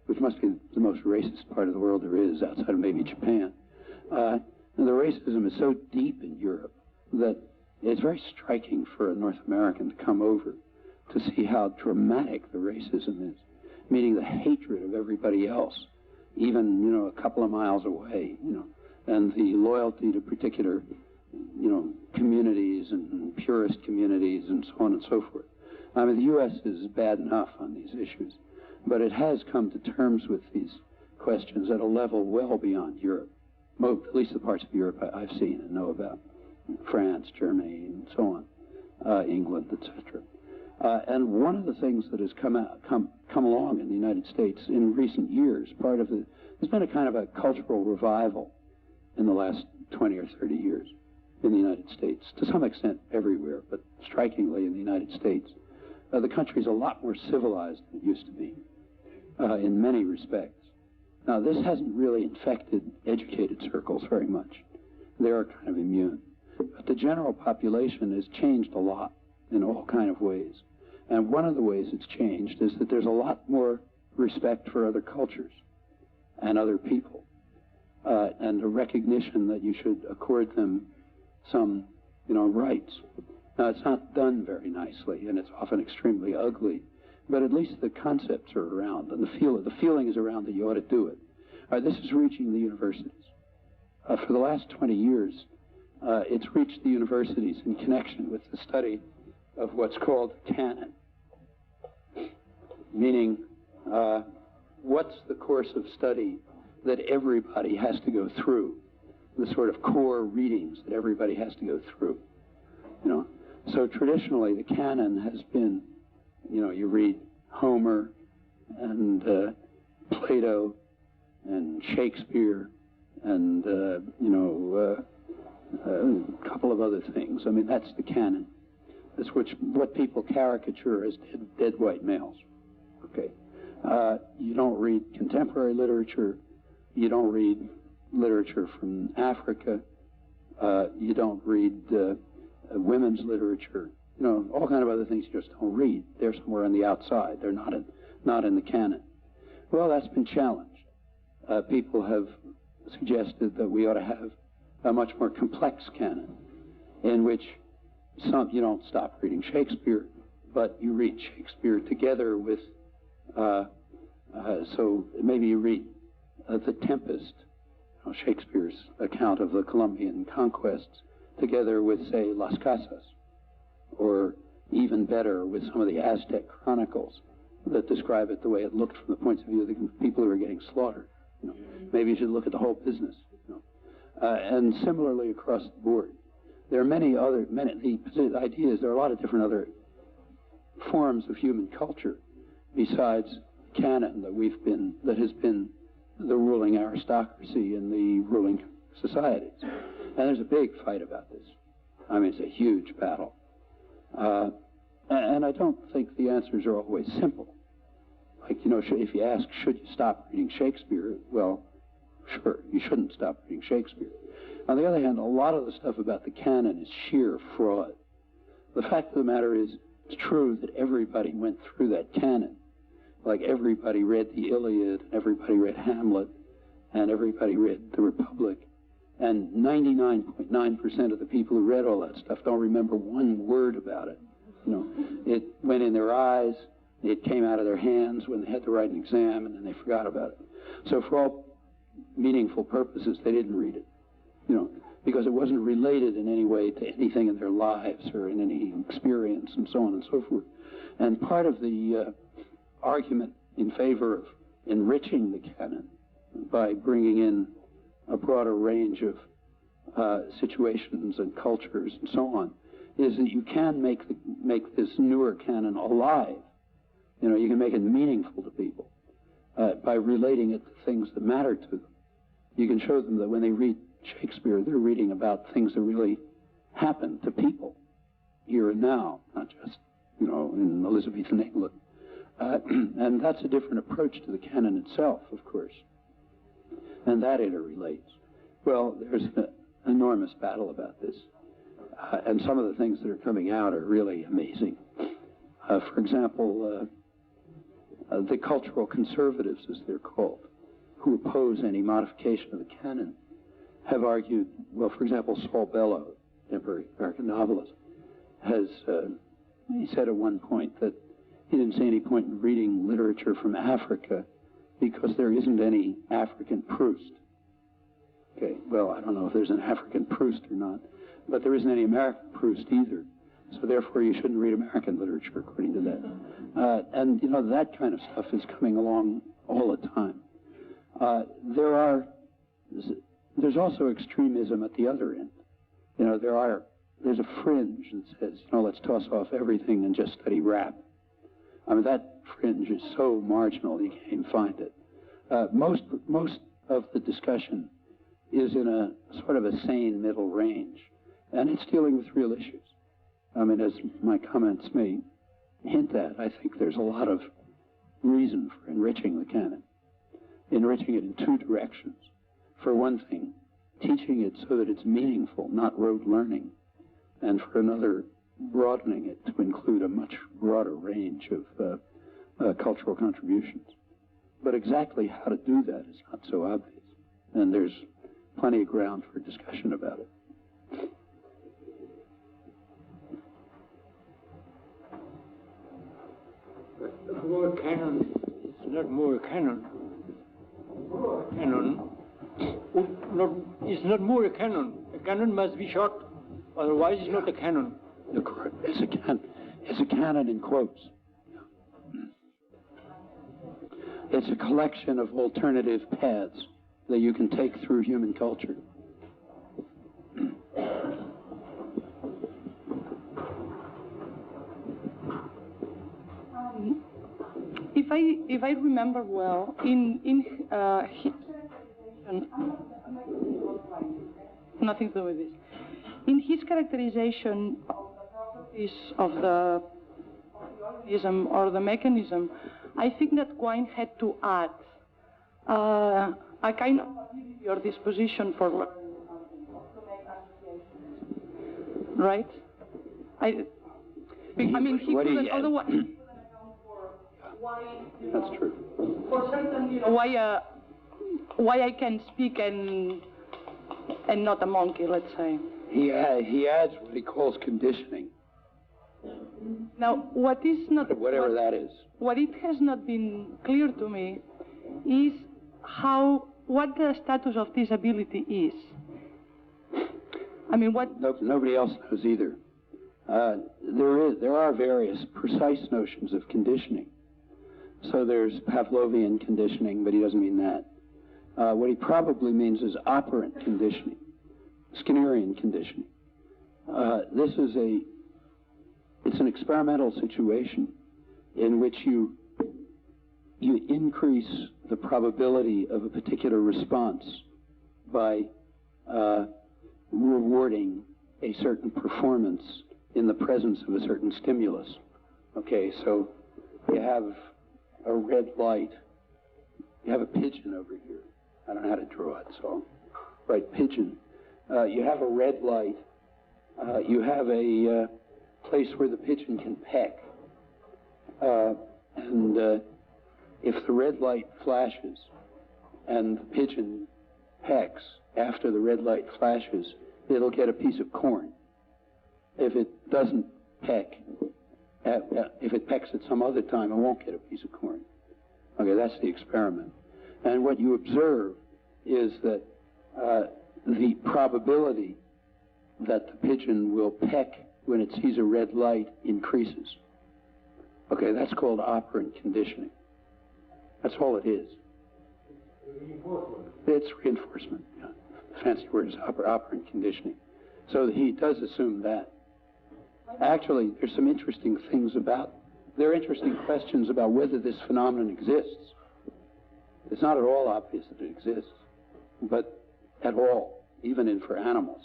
which must be the most racist part of the world there is, outside of maybe Japan. And the racism is so deep in Europe that it's very striking for a North American to come over to see how dramatic the racism is, meaning the hatred of everybody else, even, you know, a couple of miles away, you know, and the loyalty to particular, you know, communities and purist communities and so on and so forth. I mean, the U.S. is bad enough on these issues, but it has come to terms with these questions at a level well beyond Europe, at least the parts of Europe I've seen and know about, France, Germany, and so on, England, etc. And one of the things that has come along in the United States in recent years, there's been a kind of a cultural revival in the last 20 or 30 years. in the United States, to some extent everywhere, but strikingly in the United States. The country is a lot more civilized than it used to be in many respects. Now, this hasn't really infected educated circles very much. They are kind of immune. But the general population has changed a lot in all kind of ways. And one of the ways it's changed is that there's a lot more respect for other cultures and other people, and a recognition that you should accord them some, rights. Now, it's not done very nicely, and it's often extremely ugly, but at least the concepts are around, and the feeling is around that you ought to do it. This is reaching the universities. For the last 20 years, it's reached the universities in connection with the study of what's called canon, meaning what's the course of study that everybody has to go through, the sort of core readings that everybody has to go through. So traditionally the canon has been, you read Homer and Plato and Shakespeare and a couple of other things. I mean, that's the canon. That's what people caricature as dead white males. Okay, you don't read contemporary literature. You don't read literature from Africa. You don't read women's literature. All kind of other things you just don't read. They're somewhere on the outside. They're not in the canon. Well, that's been challenged. People have suggested that we ought to have a much more complex canon, in which you don't stop reading Shakespeare, but you read Shakespeare together with. So maybe you read The Tempest, Shakespeare's account of the Columbian conquests, together with, say, Las Casas, or even better, with some of the Aztec chronicles that describe it the way it looked from the point of view of the people who were getting slaughtered. Maybe you should look at the whole business. And similarly across the board, there are the idea is there are a lot of different other forms of human culture besides canon that has been the ruling aristocracy in the ruling societies. And there's a big fight about this. I mean, it's a huge battle. And I don't think the answers are always simple. Like, if you ask, should you stop reading Shakespeare? Well, sure, you shouldn't stop reading Shakespeare. On the other hand, a lot of the stuff about the canon is sheer fraud. The fact of the matter is, it's true that everybody went through that canon. Like, everybody read the Iliad, everybody read Hamlet, and everybody read the Republic. And 99.9% of the people who read all that stuff don't remember one word about it. It went in their eyes, it came out of their hands when they had to write an exam, and then they forgot about it. So for all meaningful purposes, they didn't read it, because it wasn't related in any way to anything in their lives or in any experience and so on and so forth. And part of the argument in favor of enriching the canon by bringing in a broader range of situations and cultures and so on is that you can make this newer canon alive. You can make it meaningful to people by relating it to things that matter to them. You can show them that when they read Shakespeare, they're reading about things that really happen to people here and now, not just, in Elizabethan England. And that's a different approach to the canon itself, of course. And that interrelates. Well, there's an enormous battle about this. And some of the things that are coming out are really amazing. For example, the cultural conservatives, as they're called, who oppose any modification of the canon, have argued, well, for example, Saul Bellow, contemporary American novelist, he said at one point that he didn't see any point in reading literature from Africa because there isn't any African Proust. Okay, well, I don't know if there's an African Proust or not, but there isn't any American Proust either. So therefore, you shouldn't read American literature according to that. And that kind of stuff is coming along all the time. There's also extremism at the other end. There's a fringe that says, let's toss off everything and just study rap. I mean, that fringe is so marginal you can't even find it. Most of the discussion is in a sort of a sane middle range. And it's dealing with real issues. I mean, as my comments may hint at, I think there's a lot of reason for enriching the canon. Enriching it in two directions. For one thing, teaching it so that it's meaningful, not rote learning. And for another, broadening it to include a much broader range of cultural contributions. But exactly how to do that is not so obvious. And there's plenty of ground for discussion about it. More canon, it's not more canon. Canon is not more a canon. A canon must be short, otherwise it's not a canon. It's a canon in quotes. It's a collection of alternative paths that you can take through human culture. If I remember well, in nothing to do with this. In his characterization of the properties of the organism or the mechanism, I think that Quine had to add a kind of ability or disposition for learning to make associations, right? I mean, he couldn't otherwise. Why, that's true. For certain, why I can speak and not a monkey, let's say. He adds what he calls conditioning. Now, what is not whatever that is. What it has not been clear to me is what the status of this ability is. I mean, what? Nobody else knows either. There are various precise notions of conditioning. So there's Pavlovian conditioning, but he doesn't mean that. What he probably means is operant conditioning, Skinnerian conditioning. It's an experimental situation in which you increase the probability of a particular response by rewarding a certain performance in the presence of a certain stimulus. Okay, so you have a red light. You have a pigeon over here. I don't know how to draw it, so right, pigeon. You have a red light. You have a place where the pigeon can peck. And if the red light flashes and the pigeon pecks after the red light flashes, it'll get a piece of corn. If it doesn't peck, if it pecks at some other time, it won't get a piece of corn. Okay, that's the experiment. And what you observe is that the probability that the pigeon will peck when it sees a red light increases. Okay, that's called operant conditioning. That's all it is. Reinforcement. It's reinforcement. Yeah. The fancy word is operant conditioning. So he does assume that. Actually, there's some interesting things there are interesting questions about whether this phenomenon exists. It's not at all obvious that it exists, but at all, even for animals.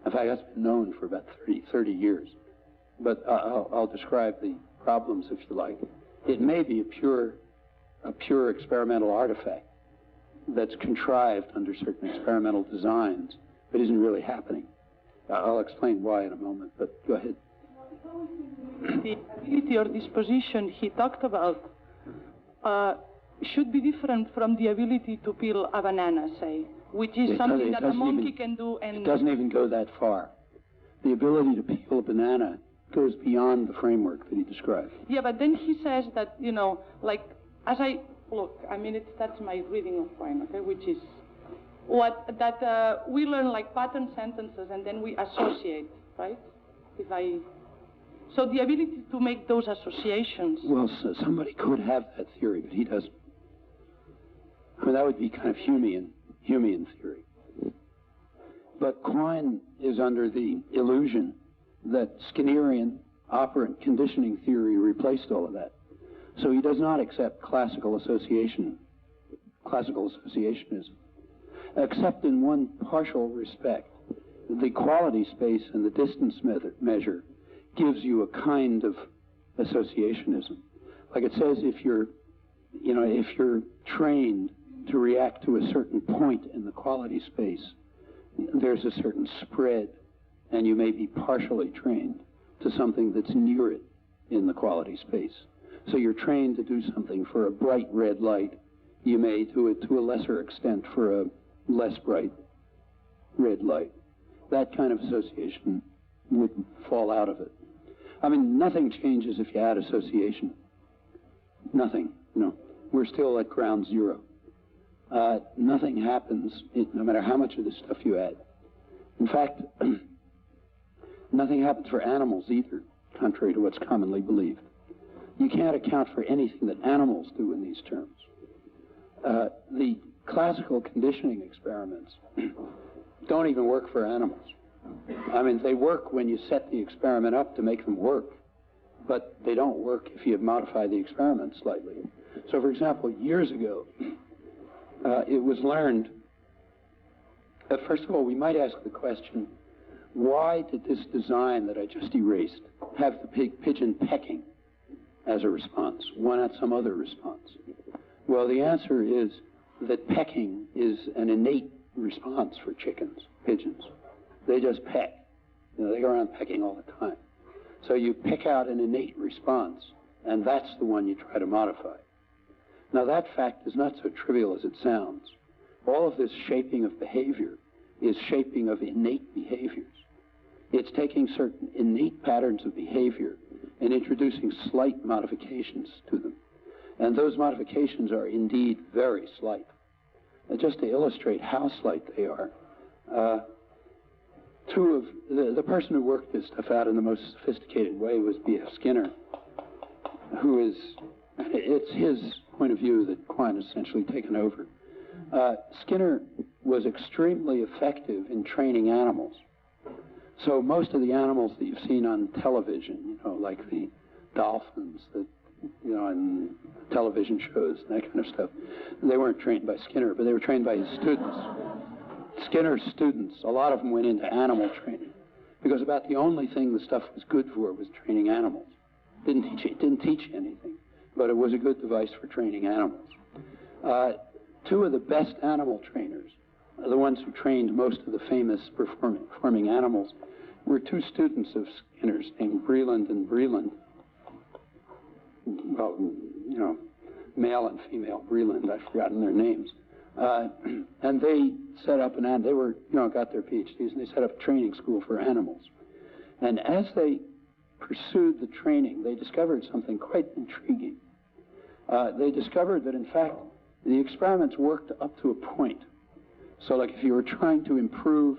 In fact, that's been known for about 30 years. But I'll describe the problems, if you like. It may be a pure experimental artifact that's contrived under certain experimental designs, but isn't really happening. I'll explain why in a moment, but go ahead. The ability or disposition he talked about should be different from the ability to peel a banana, say, which is something that a monkey can do. And it doesn't even go that far. The ability to peel a banana goes beyond the framework that he described. Yeah, but then he says that, that's my reading of Quine, okay, which is we learn like pattern sentences and then we associate, right? So the ability to make those associations. Well, somebody could have that theory, but he doesn't. I mean, that would be kind of Humean theory. But Quine is under the illusion that Skinnerian operant conditioning theory replaced all of that. So he does not accept classical associationism, except in one partial respect. the quality space and the distance measure gives you a kind of associationism. Like it says, if you're trained to react to a certain point in the quality space, there's a certain spread, and you may be partially trained to something that's near it in the quality space. So you're trained to do something for a bright red light. You may do it to a lesser extent for a less bright red light. That kind of association would fall out of it. I mean, nothing changes if you add association. Nothing, We're still at ground zero. Nothing happens, no matter how much of this stuff you add. In fact, nothing happens for animals either, contrary to what's commonly believed. You can't account for anything that animals do in these terms. The classical conditioning experiments don't even work for animals. I mean, they work when you set the experiment up to make them work, but they don't work if you modify the experiment slightly. So, for example, years ago, it was learned that, first of all, we might ask the question, why did this design that I just erased have the pigeon pecking as a response? Why not some other response? Well, the answer is that pecking is an innate response for pigeons. They just peck. They go around pecking all the time. So you pick out an innate response, and that's the one you try to modify. Now, that fact is not so trivial as it sounds. All of this shaping of behavior is shaping of innate behaviors. It's taking certain innate patterns of behavior and introducing slight modifications to them. And those modifications are indeed very slight. And just to illustrate how slight they are, the person who worked this stuff out in the most sophisticated way was B.F. Skinner, who is, it's his point of view that Quine has essentially taken over. Skinner was extremely effective in training animals. So most of the animals that you've seen on television, like the dolphins, in television shows, and that kind of stuff, they weren't trained by Skinner, but they were trained by his students. Skinner's students, a lot of them went into animal training, because about the only thing the stuff was good for was training animals. It didn't teach you anything, but it was a good device for training animals. Two of the best animal trainers, the ones who trained most of the famous performing animals, were two students of Skinner's named Breland and Breland. Well, male and female Breland, I've forgotten their names. And they set up they were, got their PhDs, and they set up a training school for animals. And as they pursued the training, they discovered something quite intriguing. They discovered that, in fact, the experiments worked up to a point. So, like, if you were trying to improve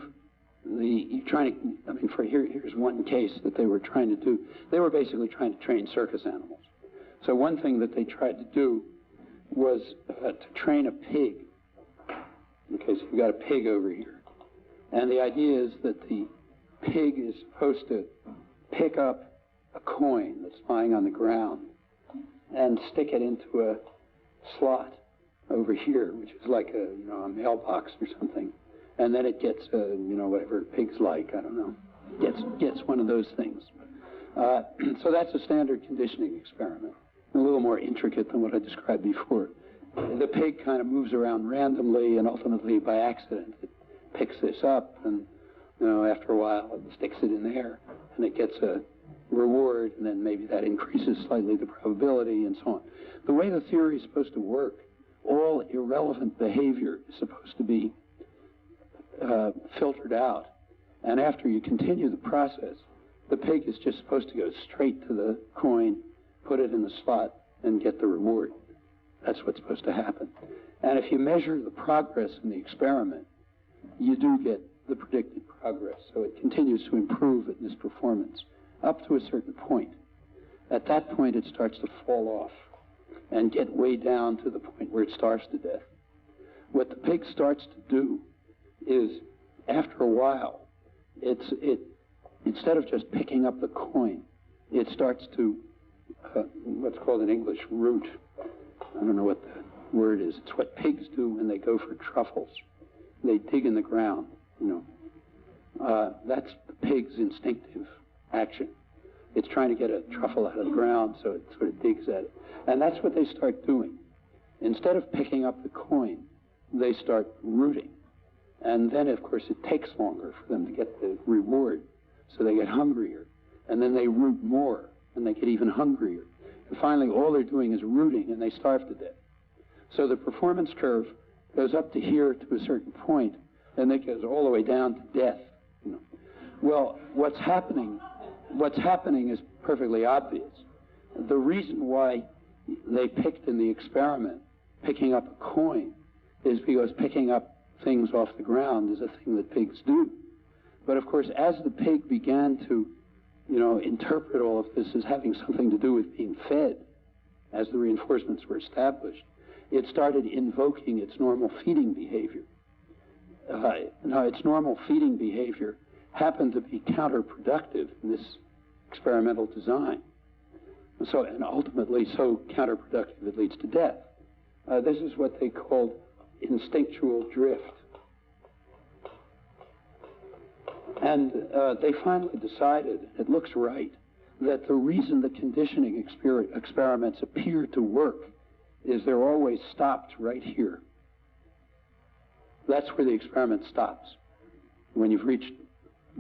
here's one case that they were trying to do. They were basically trying to train circus animals. So one thing that they tried to do was to train a pig. Okay, so you've got a pig over here. And the idea is that the pig is supposed to pick up a coin that's lying on the ground and stick it into a slot over here, which is like a mailbox or something. And then it gets, whatever pigs like, I don't know, gets one of those things. So that's a standard conditioning experiment, a little more intricate than what I described before. The pig kind of moves around randomly, and ultimately by accident it picks this up, and after a while it sticks it in there, and it gets a reward, and then maybe that increases slightly the probability, and so on. The way the theory is supposed to work, all irrelevant behavior is supposed to be filtered out, and after you continue the process, the pig is just supposed to go straight to the coin, put it in the slot, and get the reward. That's what's supposed to happen. And if you measure the progress in the experiment, you do get the predicted progress. So it continues to improve in its performance up to a certain point. At that point, it starts to fall off and get way down to the point where it starves to death. What the pig starts to do is, after a while, instead of just picking up the coin, it starts to, what's called in English, root. I don't know what the word is. It's what pigs do when they go for truffles. They dig in the ground, That's the pig's instinctive action. It's trying to get a truffle out of the ground, so it sort of digs at it. And that's what they start doing. Instead of picking up the coin, they start rooting. And then, of course, it takes longer for them to get the reward, so they get hungrier. And then they root more, and they get even hungrier. And finally, all they're doing is rooting, and they starve to death. So the performance curve goes up to here to a certain point, and it goes all the way down to death. You know. Well, what's happening is perfectly obvious. The reason why they picked in the experiment, picking up a coin, is because picking up things off the ground is a thing that pigs do. But of course, as the pig began to, interpret all of this as having something to do with being fed, as the reinforcements were established, it started invoking its normal feeding behavior. Now, its normal feeding behavior happened to be counterproductive in this experimental design. And ultimately so counterproductive it leads to death. This is what they called instinctual drift. And they finally decided, it looks right, that the reason the conditioning experiments appear to work is they're always stopped right here. That's where the experiment stops, when you've reached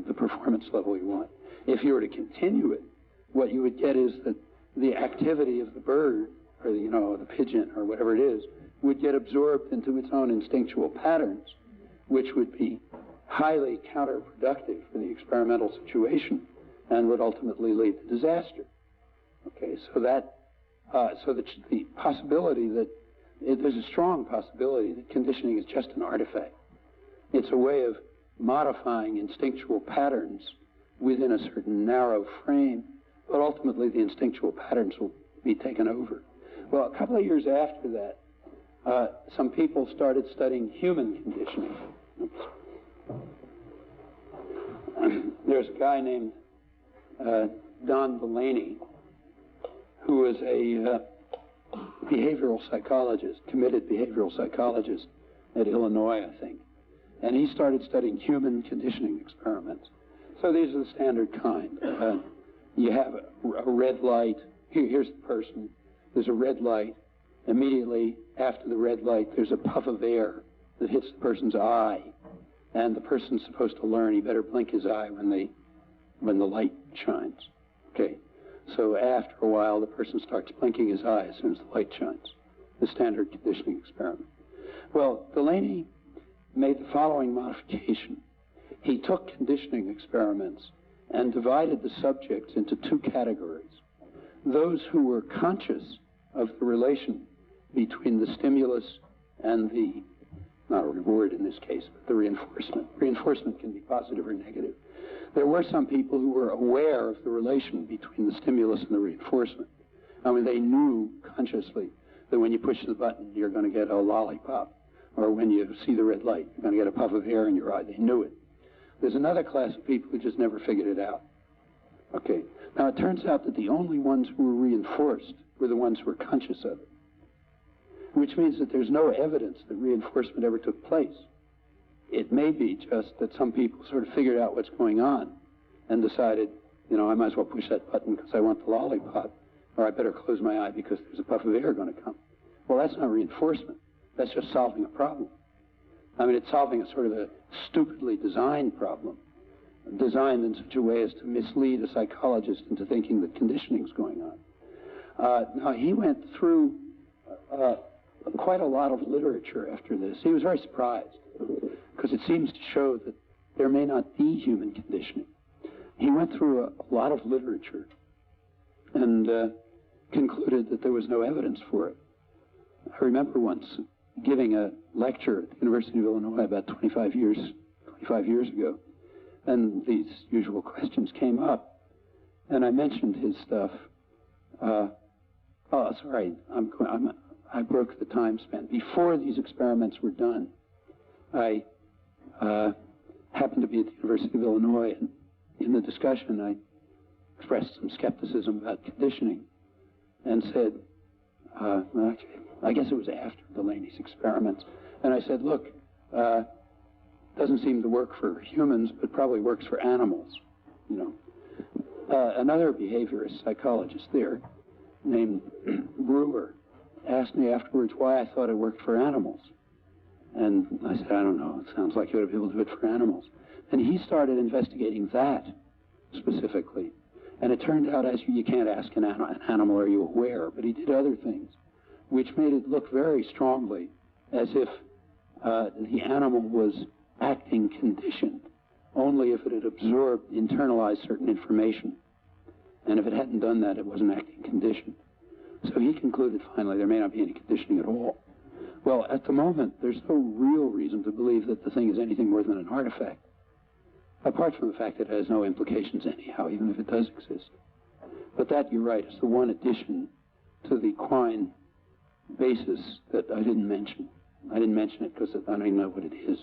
the performance level you want. If you were to continue it, what you would get is that the activity of the bird, or the pigeon, or whatever it is, would get absorbed into its own instinctual patterns, which would be highly counterproductive for the experimental situation and would ultimately lead to disaster. Okay, so the possibility that there's a strong possibility that conditioning is just an artifact. It's a way of modifying instinctual patterns within a certain narrow frame, but ultimately the instinctual patterns will be taken over. Well, a couple of years after that, some people started studying human conditioning. There's a guy named Don Delaney, who was a behavioral psychologist, committed behavioral psychologist at Illinois, I think. And he started studying human conditioning experiments. So these are the standard kind. You have a red light. Here's the person. There's a red light. Immediately after the red light, there's a puff of air that hits the person's eye. And the person's supposed to learn he better blink his eye when the light shines. Okay. So after a while, the person starts blinking his eye as soon as the light shines. The standard conditioning experiment. Well, Delaney made the following modification. He took conditioning experiments and divided the subjects into two categories. Those who were conscious of the relation between the stimulus and the, not a reward in this case, but the reinforcement. Reinforcement can be positive or negative. There were some people who were aware of the relation between the stimulus and the reinforcement. I mean, they knew consciously that when you push the button, you're going to get a lollipop. Or when you see the red light, you're going to get a puff of air in your eye. They knew it. There's another class of people who just never figured it out. Okay. Now, it turns out that the only ones who were reinforced were the ones who were conscious of it, which means that there's no evidence that reinforcement ever took place. It may be just that some people sort of figured out what's going on and decided, I might as well push that button because I want the lollipop, or I better close my eye because there's a puff of air going to come. Well, that's not reinforcement. That's just solving a problem. I mean, it's solving a sort of a stupidly designed problem, designed in such a way as to mislead a psychologist into thinking that conditioning is going on. Now, he went through quite a lot of literature after this. He was very surprised because it seems to show that there may not be human conditioning. He went through a lot of literature and concluded that there was no evidence for it. I remember once giving a lecture at the University of Illinois about 25 years ago, and these usual questions came up, and I mentioned his stuff. Sorry, I broke the time span. Before these experiments were done, I happened to be at the University of Illinois, and in the discussion I expressed some skepticism about conditioning and said, well, actually, I guess it was after Delaney's experiments, and I said, look, doesn't seem to work for humans, but probably works for animals, you know. Another behaviorist psychologist there, named Brewer, asked me afterwards why I thought it worked for animals. And I said, I don't know, it sounds like you ought to be able to do it for animals. And he started investigating that specifically. And it turned out, as you can't ask an animal, are you aware? But he did other things, which made it look very strongly as if the animal was acting conditioned, only if it had absorbed, internalized certain information. And if it hadn't done that, it wasn't acting conditioned. So he concluded finally there may not be any conditioning at all. Well, at the moment, there's no real reason to believe that the thing is anything more than an artifact, apart from the fact that it has no implications anyhow, even if it does exist. But that, you're right, is the one addition to the Quine basis that I didn't mention. I didn't mention it because I don't even know what it is.